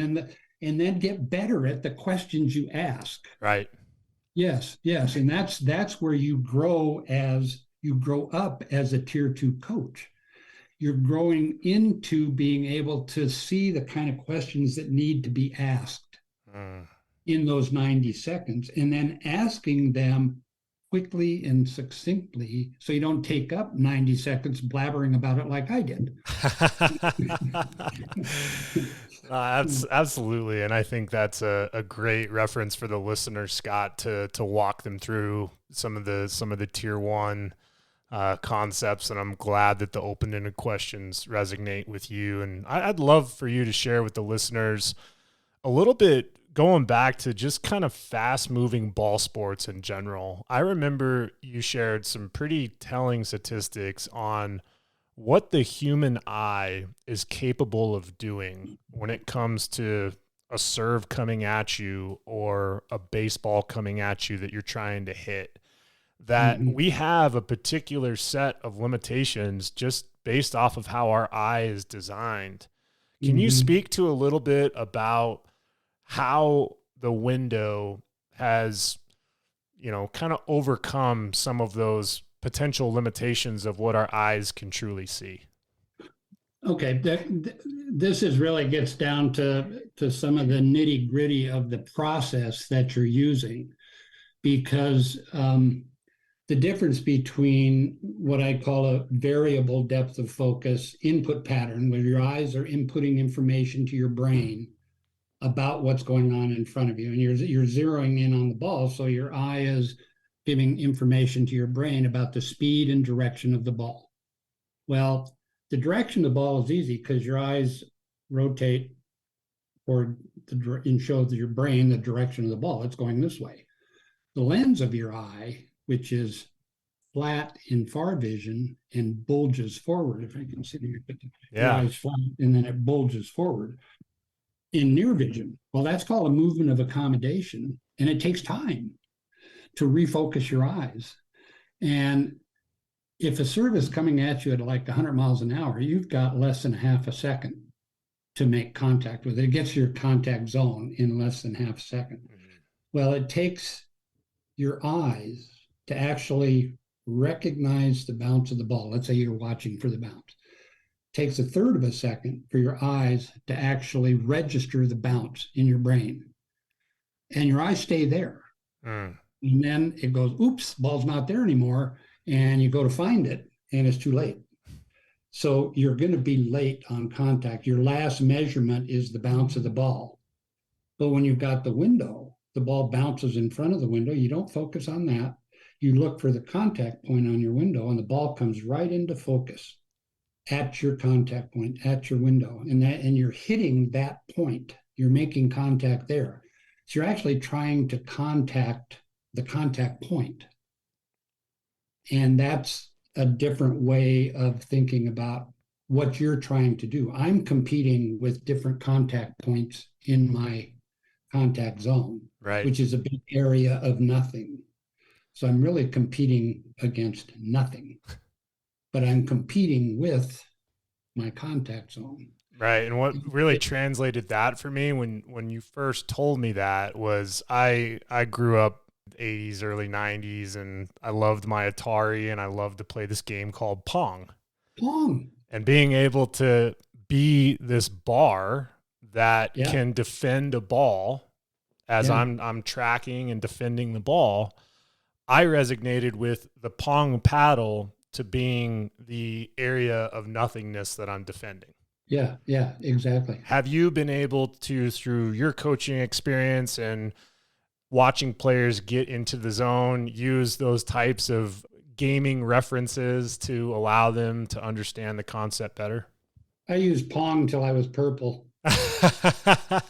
then get better at the questions you ask. Right. Yes. And that's where you grow up as a tier 2 coach. You're growing into being able to see the kind of questions that need to be asked in those 90 seconds, and then asking them quickly and succinctly, so you don't take up 90 seconds blabbering about it like I did. Absolutely. And I think that's a great reference for the listener, Scott, to walk them through some of the tier 1 concepts. And I'm glad that the open-ended questions resonate with you. And I'd love for you to share with the listeners a little bit, going back to just kind of fast-moving ball sports in general. I remember you shared some pretty telling statistics on what the human eye is capable of doing when it comes to a serve coming at you or a baseball coming at you that you're trying to hit. That we have a particular set of limitations just based off of how our eye is designed. Can you speak to a little bit about how the window has, you know, kind of overcome some of those potential limitations of what our eyes can truly see? Okay, this is really gets down to some of the nitty gritty of the process that you're using, because the difference between what I call a variable depth of focus input pattern, where your eyes are inputting information to your brain about what's going on in front of you, and you're zeroing in on the ball, so your eye is giving information to your brain about the speed and direction of the ball. Well, the direction of the ball is easy because your eyes rotate toward and show your brain the direction of the ball. It's going this way. The lens of your eye, which is flat in far vision and bulges forward, if I can see your eyes flat, and then it bulges forward. In near vision, well, that's called a movement of accommodation, and it takes time to refocus your eyes. And if a serve is coming at you at like 100 miles an hour, you've got less than half a second to make contact with it. It gets to your contact zone in less than half a second. Well, it takes your eyes to actually recognize the bounce of the ball. Let's say you're watching for the bounce. Takes a third of a second for your eyes to actually register the bounce in your brain. And your eyes stay there. And then it goes, oops, ball's not there anymore. And you go to find it, and it's too late. So you're going to be late on contact. Your last measurement is the bounce of the ball. But when you've got the window, the ball bounces in front of the window. You don't focus on that. You look for the contact point on your window, and the ball comes right into focus at your contact point, at your window, and you're hitting that point. You're making contact there. So you're actually trying to contact the contact point. And that's a different way of thinking about what you're trying to do. I'm competing with different contact points in my contact zone, Right. which is a big area of nothing. So I'm really competing against nothing, but I'm competing with my contact zone. Right. And what really translated that for me when you first told me that was I grew up 80s, early 90s, and I loved my Atari, and I loved to play this game called Pong. Pong. And being able to be this bar that can defend a ball as I'm tracking and defending the ball, I resonated with the Pong paddle to being the area of nothingness that I'm defending. Yeah, exactly. Have you been able to, through your coaching experience and watching players get into the zone, use those types of gaming references to allow them to understand the concept better? I used Pong till I was purple. I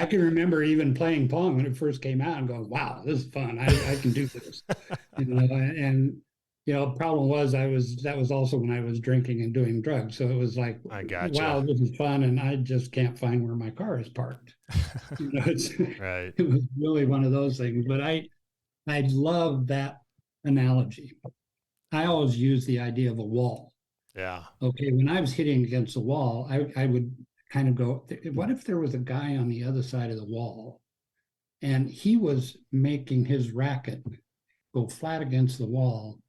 can remember even playing Pong when it first came out and going, wow, this is fun. I can do this. And problem was that was also when I was drinking and doing drugs. So it was like, I gotcha. Wow, this is fun. And I just can't find where my car is parked. Right. It was really one of those things. But I love that analogy. I always use the idea of a wall. Yeah. Okay. When I was hitting against the wall, I would kind of go, what if there was a guy on the other side of the wall and he was making his racket go flat against the wall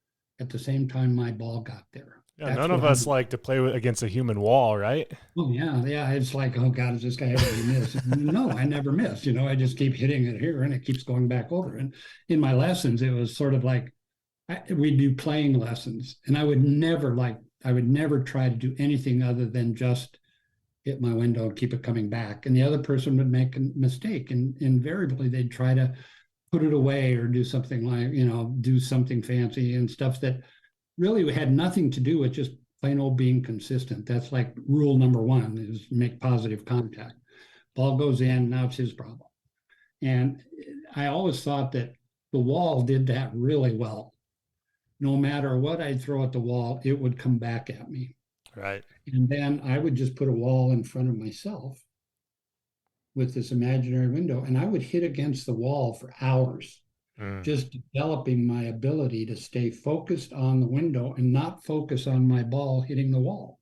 at the same time my ball got there? Yeah, none of us like to play against a human wall, right? Oh, yeah. It's like, oh, God, is this guy ever going to miss? No, I never miss. I just keep hitting it here and it keeps going back over. And in my lessons, it was sort of like we do playing lessons. And I would never try to do anything other than just hit my window and keep it coming back. And the other person would make a mistake. And invariably, they'd try to put it away or do something like, do something fancy and stuff that really had nothing to do with just plain old being consistent. That's like rule number one, is make positive contact. Ball goes in, now it's his problem. And I always thought that the wall did that really well. No matter what I'd throw at the wall, it would come back at me. Right. And then I would just put a wall in front of myself with this imaginary window, and I would hit against the wall for hours, just developing my ability to stay focused on the window and not focus on my ball hitting the wall.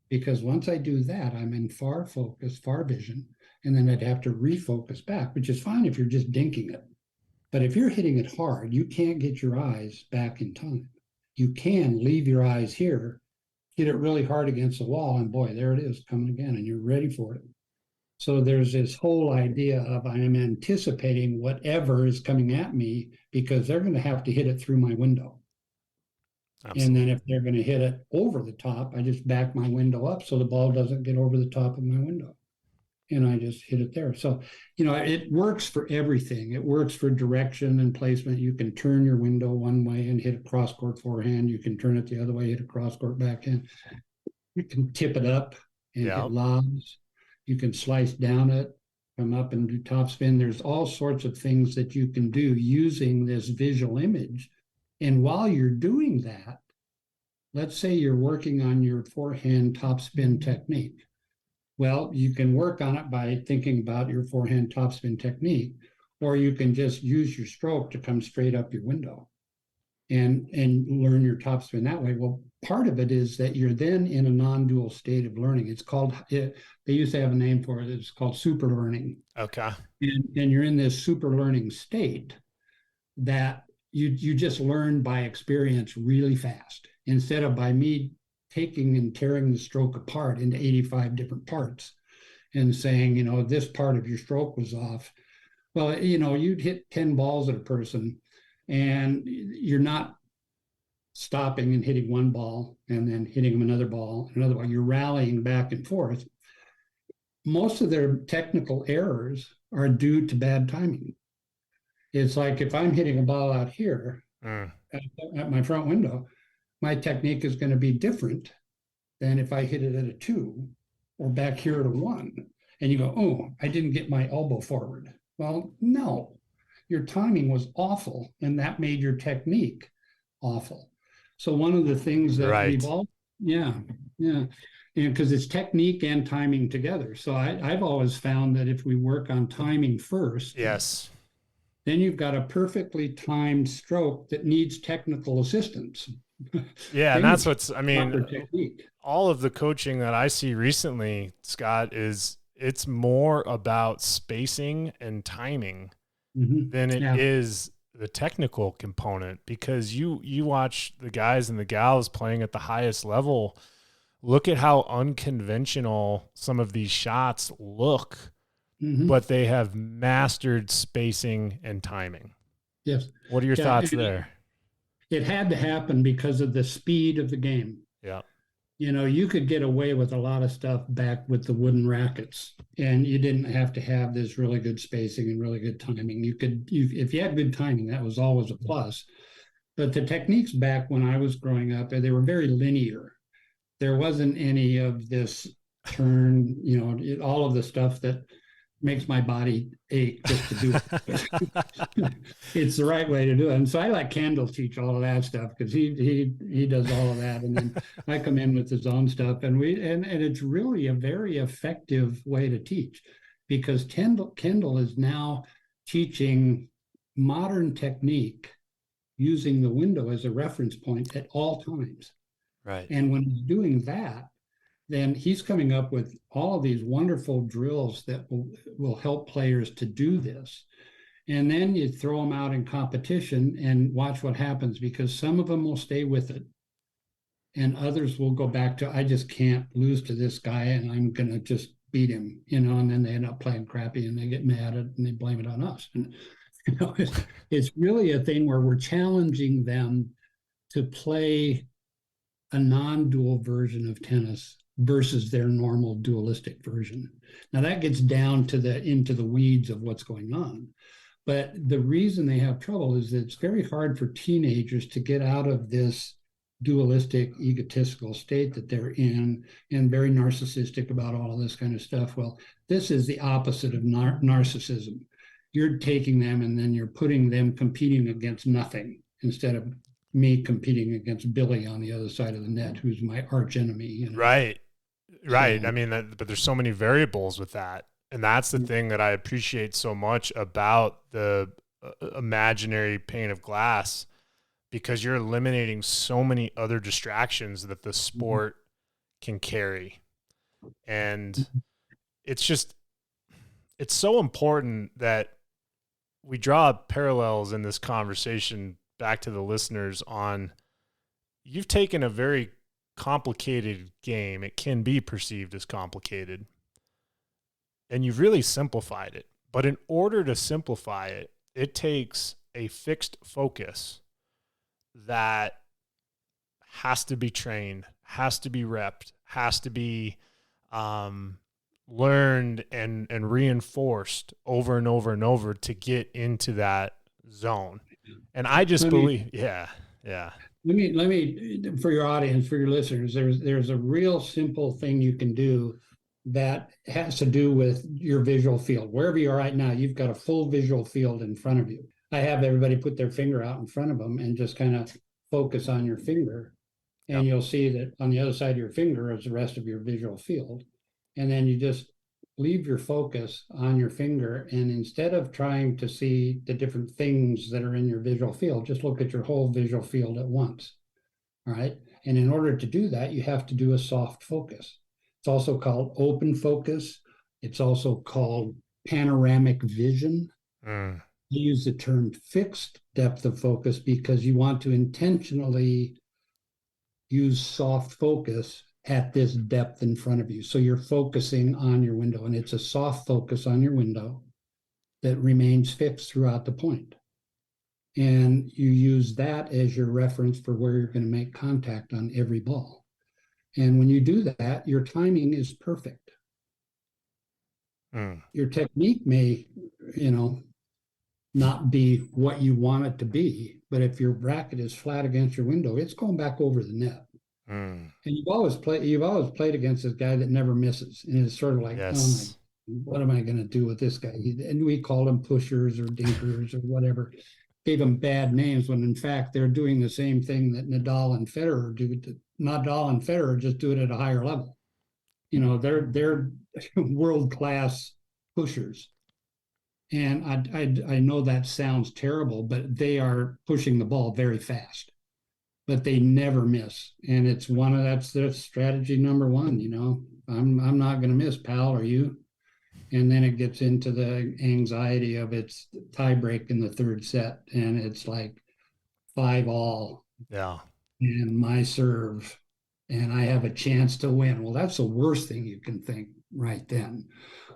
Because once I do that, I'm in far focus, far vision, and then I'd have to refocus back, which is fine if you're just dinking it. But if you're hitting it hard, you can't get your eyes back in time. You can leave your eyes here, hit it really hard against the wall, and boy, there it is coming again, and you're ready for it. So there's this whole idea of I'm anticipating whatever is coming at me because they're going to have to hit it through my window. Absolutely. And then if they're going to hit it over the top, I just back my window up so the ball doesn't get over the top of my window. And I just hit it there. So, it works for everything. It works for direction and placement. You can turn your window one way and hit a cross-court forehand. You can turn it the other way, hit a cross-court backhand. You can tip it up and hit lobs. You can slice down it, come up and do topspin. There's all sorts of things that you can do using this visual image. And while you're doing that, let's say you're working on your forehand topspin technique. Well, you can work on it by thinking about your forehand topspin technique, or you can just use your stroke to come straight up your window and learn your topspin that way. Well, part of it is that you're then in a non-dual state of learning. It's called, they used to have a name for it. It's called super learning. Okay. And you're in this super learning state that you just learn by experience really fast, instead of by me taking and tearing the stroke apart into 85 different parts and saying, this part of your stroke was off. Well, you'd hit 10 balls at a person and you're not stopping and hitting one ball and then hitting them another ball. You're rallying back and forth. Most of their technical errors are due to bad timing. It's like if I'm hitting a ball out here Mm. at my front window, my technique is going to be different than if I hit it at a 2 or back here at a 1. And you go, oh, I didn't get my elbow forward. Well, no, your timing was awful, and that made your technique awful. So one of the things that we've Right. all, yeah, yeah, because it's technique and timing together. So I've always found that if we work on timing first, Yes. then you've got a perfectly timed stroke that needs technical assistance. Yeah. And Then that's you what's, I mean, proper technique. all of the coaching that I see recently, Scott, is it's more about spacing and timing than it Yeah. is the technical component, because you watch the guys and the gals playing at the highest level. Look at how unconventional some of these shots look, but they have mastered spacing and timing. Yes. What are your Yeah. thoughts there? It had to happen because of the speed of the game. Yeah. You know, you could get away with a lot of stuff back with the wooden rackets, and you didn't have to have this really good spacing and really good timing. If you had good timing, that was always a plus. But the techniques back when I was growing up, they were very linear. There wasn't any of this turn, all of the stuff that makes my body ache just to do it. It's the right way to do it. And so I let Kendall teach all of that stuff, because he does all of that. And then I come in with his own stuff, and it's really a very effective way to teach, because Kendall is now teaching modern technique using the window as a reference point at all times. Right. And when he's doing that, then he's coming up with all of these wonderful drills that will help players to do this. And then you throw them out in competition and watch what happens, because some of them will stay with it and others will go back to, I just can't lose to this guy and I'm going to just beat him, and then they end up playing crappy and they get mad and they blame it on us. And it's really a thing where we're challenging them to play a non-dual version of tennis versus their normal dualistic version. Now that gets down to into the weeds of what's going on. But the reason they have trouble is that it's very hard for teenagers to get out of this dualistic, egotistical state that they're in, and very narcissistic about all of this kind of stuff. Well, this is the opposite of narcissism. You're taking them and then you're putting them competing against nothing, instead of me competing against Billy on the other side of the net, who's my arch enemy. Right. Right. So, I mean, but there's so many variables with that. And that's the thing that I appreciate so much about the imaginary pane of glass, because you're eliminating so many other distractions that the sport can carry. And it's so important that we draw parallels in this conversation back to the listeners on, you've taken a very complicated game. It can be perceived as complicated, and you've really simplified it. But in order to simplify it, it takes a fixed focus that has to be trained, has to be repped, has to be learned and reinforced over and over and over to get into that zone. And I just believe, yeah. Let me, for your audience, for your listeners, there's a real simple thing you can do that has to do with your visual field. Wherever you are right now, you've got a full visual field in front of you. I have everybody put their finger out in front of them and just kind of focus on your finger. And you'll see that on the other side of your finger is the rest of your visual field. And then you just leave your focus on your finger. And instead of trying to see the different things that are in your visual field, just look at your whole visual field at once. All right. And in order to do that, you have to do a soft focus. It's also called open focus. It's also called panoramic vision. You use the term fixed depth of focus because you want to intentionally use soft focus at this depth in front of you. So you're focusing on your window, and it's a soft focus on your window that remains fixed throughout the point. And you use that as your reference for where you're going to make contact on every ball. And when you do that, your timing is perfect. Your technique may, not be what you want it to be. But if your bracket is flat against your window, it's going back over the net. Mm. And you've always played against this guy that never misses. And it's sort of like, oh my, Yes. what am I going to do with this guy? And we called him pushers or dinkers or whatever, gave them bad names when in fact they're doing the same thing that Nadal and Federer do. Nadal and Federer just do it at a higher level. You know, they're world-class pushers. And I know that sounds terrible, but they are pushing the ball very fast, but they never miss. And it's that's their strategy number one. You know, I'm not going to miss, pal. Are you? And then it gets into the anxiety of it's tie break in the third set, and it's like 5-all, Yeah. and my serve, and I have a chance to win. Well, that's the worst thing you can think right then.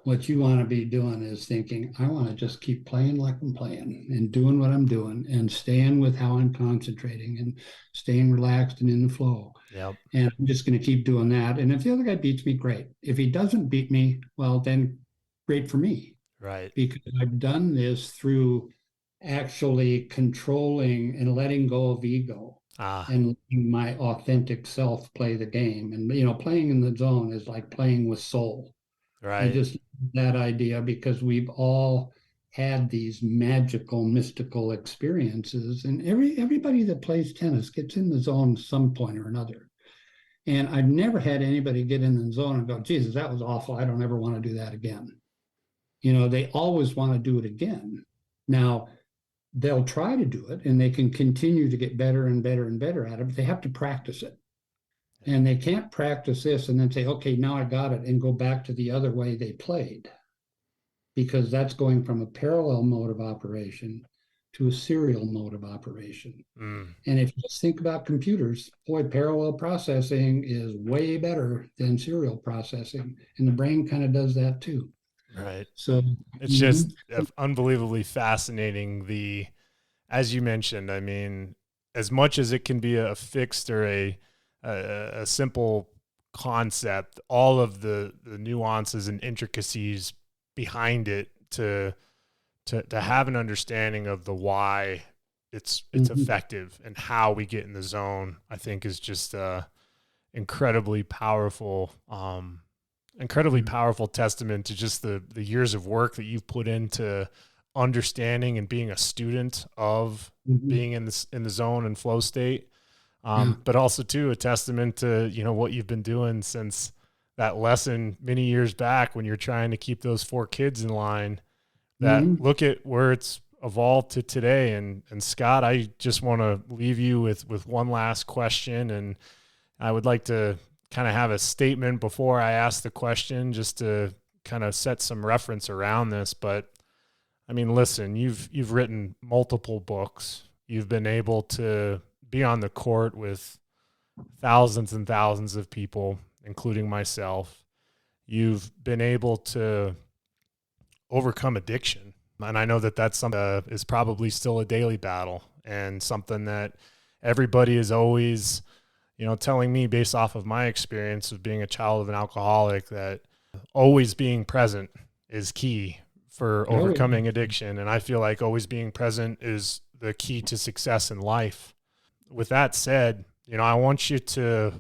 What you want to be doing is thinking, I want to just keep playing like I'm playing and doing what I'm doing and staying with how I'm concentrating and staying relaxed and in the flow. Yep. And I'm just going to keep doing that. And if the other guy beats me, great. If he doesn't beat me, well, then great for me. Right. Because I've done this through actually controlling and letting go of ego and letting my authentic self play the game. And, you know, playing in the zone is like playing with soul. Right. I just that idea because we've all had these magical, mystical experiences, and everybody that plays tennis gets in the zone some point or another. And I've never had anybody get in the zone and go, Jesus, that was awful. I don't ever want to do that again. You know, they always want to do it again. Now, they'll try to do it and they can continue to get better and better and better at it, but they have to practice it. And they can't practice this and then say, okay, now I got it, and go back to the other way they played. Because that's going from a parallel mode of operation to a serial mode of operation. Mm. And if you just think about computers, boy, parallel processing is way better than serial processing. And the brain kind of does that too. Right. So it's just unbelievably fascinating. As you mentioned, I mean, as much as it can be a fixed or a simple concept, all of the nuances and intricacies behind it to have an understanding of the why it's effective and how we get in the zone, I think is just incredibly powerful testament to just the years of work that you've put into understanding and being a student of being in the zone and flow state. But also too, a testament to, you know, what you've been doing since that lesson many years back when you're trying to keep those 4 kids in line, that look at where it's evolved to today. And Scott, I just want to leave you with one last question. And I would like to kind of have a statement before I ask the question, just to kind of set some reference around this. But I mean, listen, you've written multiple books. You've been able to be on the court with thousands and thousands of people, including myself. You've been able to overcome addiction. And I know that that's something that is probably still a daily battle, and something that everybody is always, you know, telling me based off of my experience of being a child of an alcoholic, that always being present is key for overcoming addiction. And I feel like always being present is the key to success in life. With that said, you know, I want you to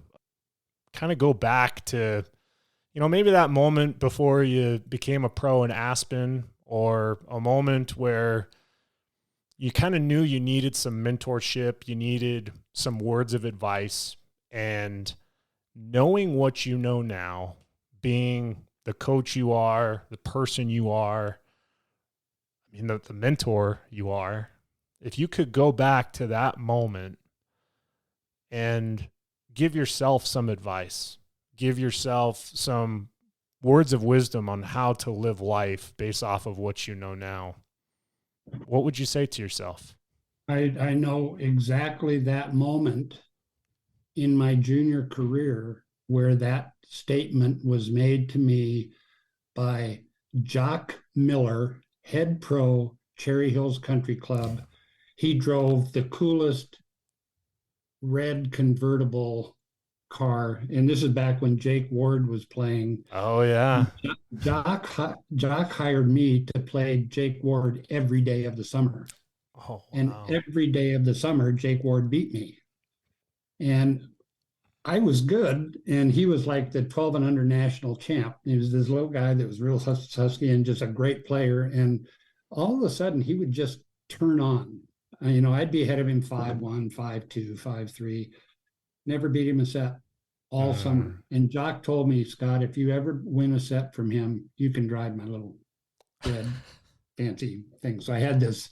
kind of go back to, you know, maybe that moment before you became a pro in Aspen, or a moment where you kind of knew you needed some mentorship, you needed some words of advice, and knowing what you know now, being the coach you are, the person you are, I mean, the mentor you are, if you could go back to that moment and give yourself some advice, give yourself some words of wisdom on how to live life based off of what you know now, what would you say to yourself? I know exactly that moment in my junior career where that statement was made to me by Jock Miller, head pro, Cherry Hills Country Club. He drove the coolest red convertible car, and this is back when Jake Ward was playing. Oh yeah. Jock hired me to play Jake Ward every day of the summer. Oh And wow. every day of the summer, Jake Ward beat me. And I was good, and he was like the 12 and under national champ. He was this little guy that was real husky and just a great player. And all of a sudden, he would just turn on. I'd be ahead of him 5-1, 5-2, 5-3. Never beat him a set all summer. And Jock told me, Scott, if you ever win a set from him, you can drive my little red fancy thing. So I had this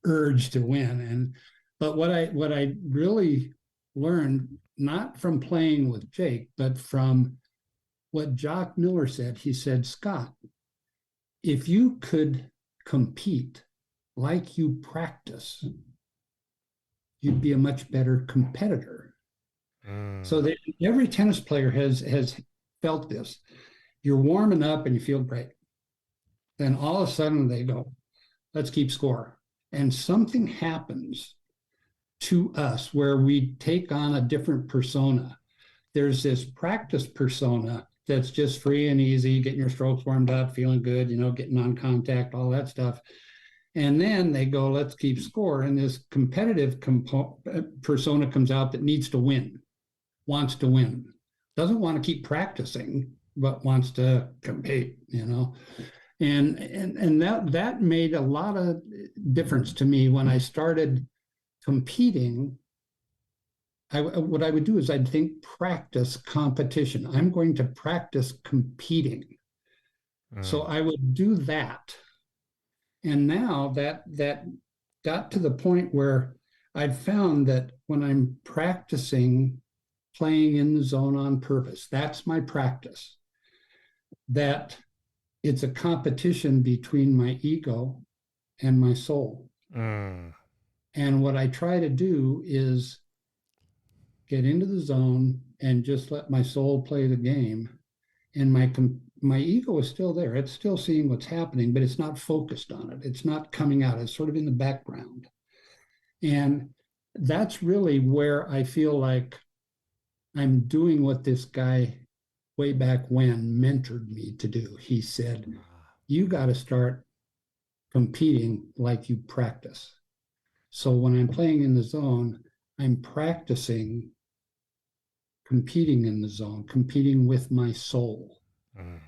urge to win. But what I really learned, not from playing with Jake, but from what Jock Miller said. He said, Scott, if you could compete like you practice, you'd be a much better competitor. So that every tennis player has felt this. You're warming up and you feel great. Then all of a sudden they go, let's keep score. And something happens to us where we take on a different persona. There's this practice persona that's just free and easy, getting your strokes warmed up, feeling good, getting on contact, all that stuff. And then they go, let's keep score. And this competitive persona comes out that needs to win, wants to win, doesn't want to keep practicing, but wants to compete, And that made a lot of difference to me when I started competing. What I would do is I'd think practice competition. I'm going to practice competing. So I would do that. And now that got to the point where I'd found that when I'm practicing playing in the zone on purpose, that's my practice, that it's a competition between my ego and my soul. And what I try to do is get into the zone and just let my soul play the game. And my ego is still there. It's still seeing what's happening, but it's not focused on it. It's not coming out. It's sort of in the background. And that's really where I feel like I'm doing what this guy way back when mentored me to do. He said, you got to start competing like you practice. So when I'm playing in the zone, I'm practicing competing in the zone, competing with my soul.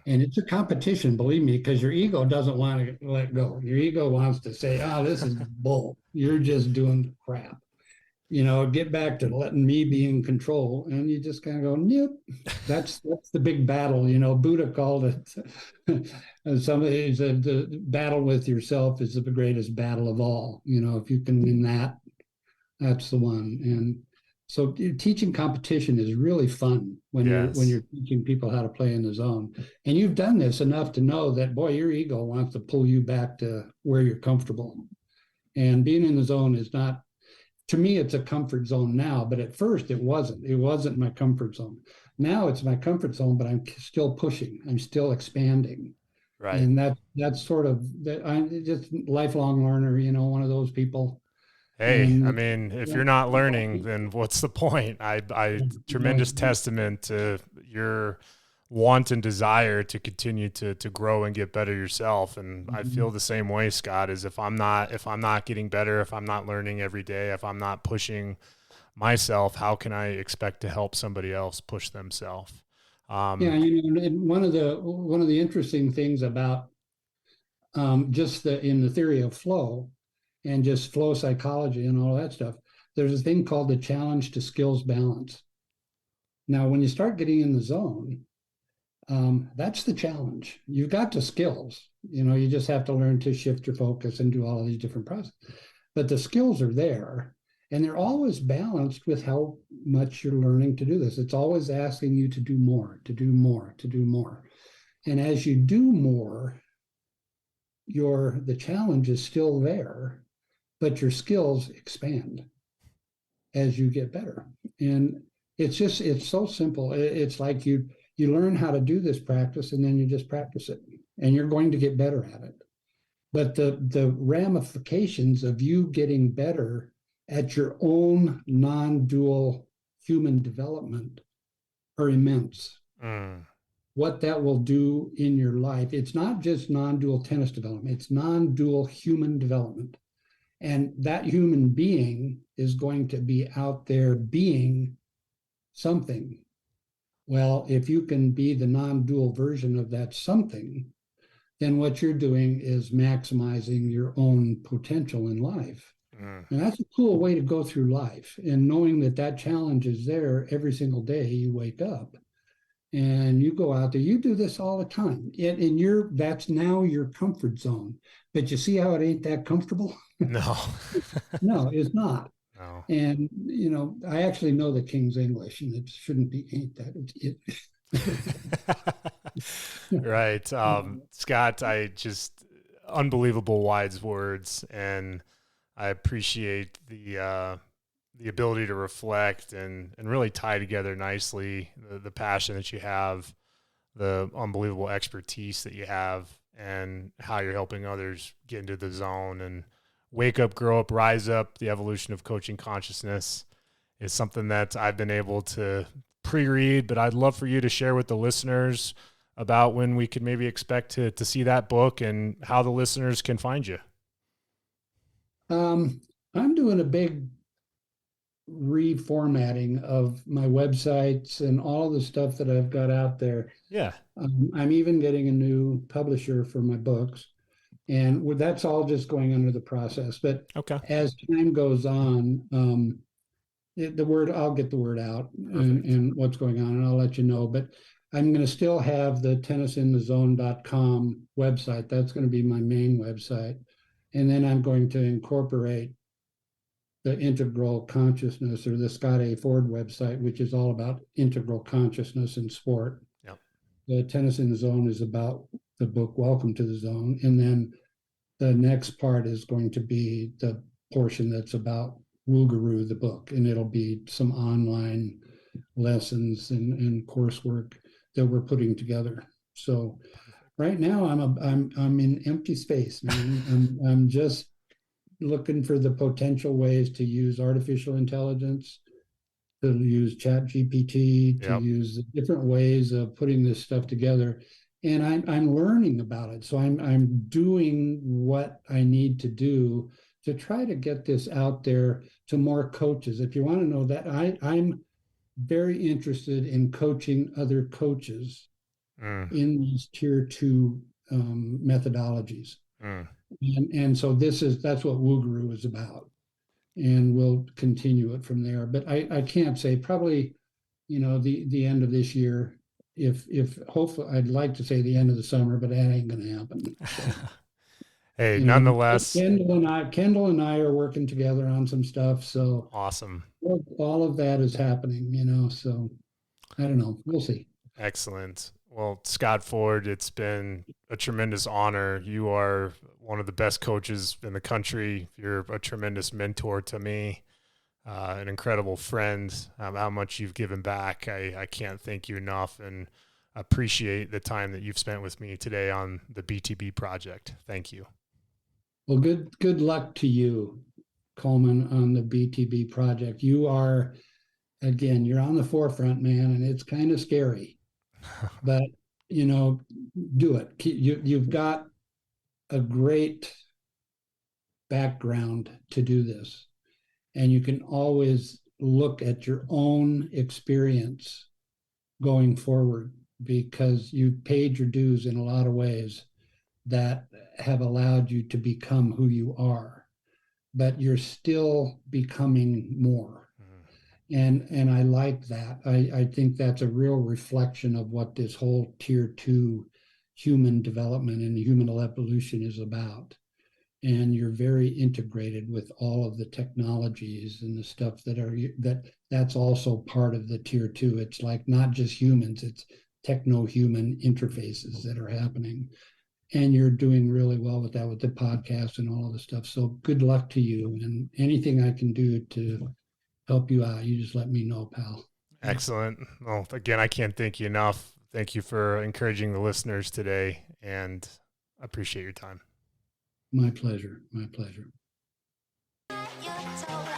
And it's a competition, believe me, because your ego doesn't want to let go. Your ego wants to say, oh, this is bull. You're just doing crap. Get back to letting me be in control. And you just kind of go, nope. That's the big battle. Buddha called it, somebody said, the battle with yourself is the greatest battle of all. If you can win that, that's the one. And so teaching competition is really fun when you're teaching people how to play in the zone. And you've done this enough to know that, boy, your ego wants to pull you back to where you're comfortable. And being in the zone is not, to me, it's a comfort zone now, but at first it wasn't. It wasn't my comfort zone. Now it's my comfort zone, but I'm still pushing. I'm still expanding. Right. And that's sort of that. I'm just lifelong learner, one of those people. Hey, I mean, if you're not learning, then what's the point? I tremendous testament to your want and desire to continue to grow and get better yourself. And I feel the same way, Scott, is if I'm not getting better, if I'm not learning every day, if I'm not pushing myself, how can I expect to help somebody else push themselves? And one of the interesting things about just in the theory of flow and just flow psychology and all that stuff, there's a thing called the challenge to skills balance. Now, when you start getting in the zone, that's the challenge. You've got the skills, you just have to learn to shift your focus and do all of these different processes. But the skills are there, and they're always balanced with how much you're learning to do this. It's always asking you to do more, to do more, to do more. And as you do more, the challenge is still there, but your skills expand as you get better. And it's so simple. It's like you learn how to do this practice, and then you just practice it, and you're going to get better at it. But the ramifications of you getting better at your own non-dual human development are immense. Mm. What that will do in your life. It's not just non-dual tennis development, it's non-dual human development. And that human being is going to be out there being something. Well, if you can be the non-dual version of that something, then what you're doing is maximizing your own potential in life. Mm. And that's a cool way to go through life. And knowing that that challenge is there every single day you wake up. And you go out there, you do this all the time. And that's now your comfort zone. But you see how it ain't that comfortable? No. No, it's not. No. And I actually know the King's English, and it shouldn't be ain't that. Right. Scott, unbelievable wise words, and I appreciate the ability to reflect and really tie together nicely the passion that you have, the unbelievable expertise that you have, and how you're helping others get into the zone and wake up, grow up, rise up. The evolution of coaching consciousness is something that I've been able to pre-read, but I'd love for you to share with the listeners about when we could maybe expect to see that book and how the listeners can find you. I'm doing a big reformatting of my websites and all the stuff that I've got out there. Yeah. I'm even getting a new publisher for my books, and that's all just going under the process. But Okay. as time goes on, I'll get the word out and what's going on, and I'll let you know. But I'm going to still have the tennisinthezone.com website. That's going to be my main website. And then I'm going to incorporate the integral consciousness, or the Scott A. Ford website, which is all about integral consciousness in sport. Yep. The Tennis in the Zone is about the book Welcome to the Zone. And then the next part is going to be the portion that's about Woogaroo, the book. And it'll be some online lessons and coursework that we're putting together. So right now I'm in empty space, man. I'm just looking for the potential ways to use artificial intelligence, to use chat GPT, to use different ways of putting this stuff together. And I'm learning about it. So I'm doing what I need to do to try to get this out there to more coaches. If you want to know that, I'm very interested in coaching other coaches in these tier 2 methodologies. And so that's what Woogaroo is about, and we'll continue it from there. But I can't say, probably, the end of this year. If hopefully, I'd like to say the end of the summer, but that ain't going to happen. So, hey, nonetheless, Kendall and I are working together on some stuff. So awesome. All of that is happening. So I don't know. We'll see. Excellent. Well, Scott Ford, it's been a tremendous honor. You are one of the best coaches in the country. You're a tremendous mentor to me, an incredible friend. How much you've given back, I can't thank you enough, and appreciate the time that you've spent with me today on the BTB project. Thank you. Well, good luck to you, Coleman, on the BTB project. You are, again, you're on the forefront, man, and it's kind of scary. But do it. You've got a great background to do this, and you can always look at your own experience going forward, because you paid your dues in a lot of ways that have allowed you to become who you are, but you're still becoming more. And I like that. I think that's a real reflection of what this whole tier 2 human development and human evolution is about. And you're very integrated with all of the technologies and the stuff that's also part of the tier 2. It's like not just humans, it's techno-human interfaces that are happening. And you're doing really well with that, with the podcast and all of the stuff. So good luck to you, and anything I can do to help you out, you just let me know, pal. Excellent. Well, again, I can't thank you enough. Thank you for encouraging the listeners today, and I appreciate your time. My pleasure. My pleasure. You're so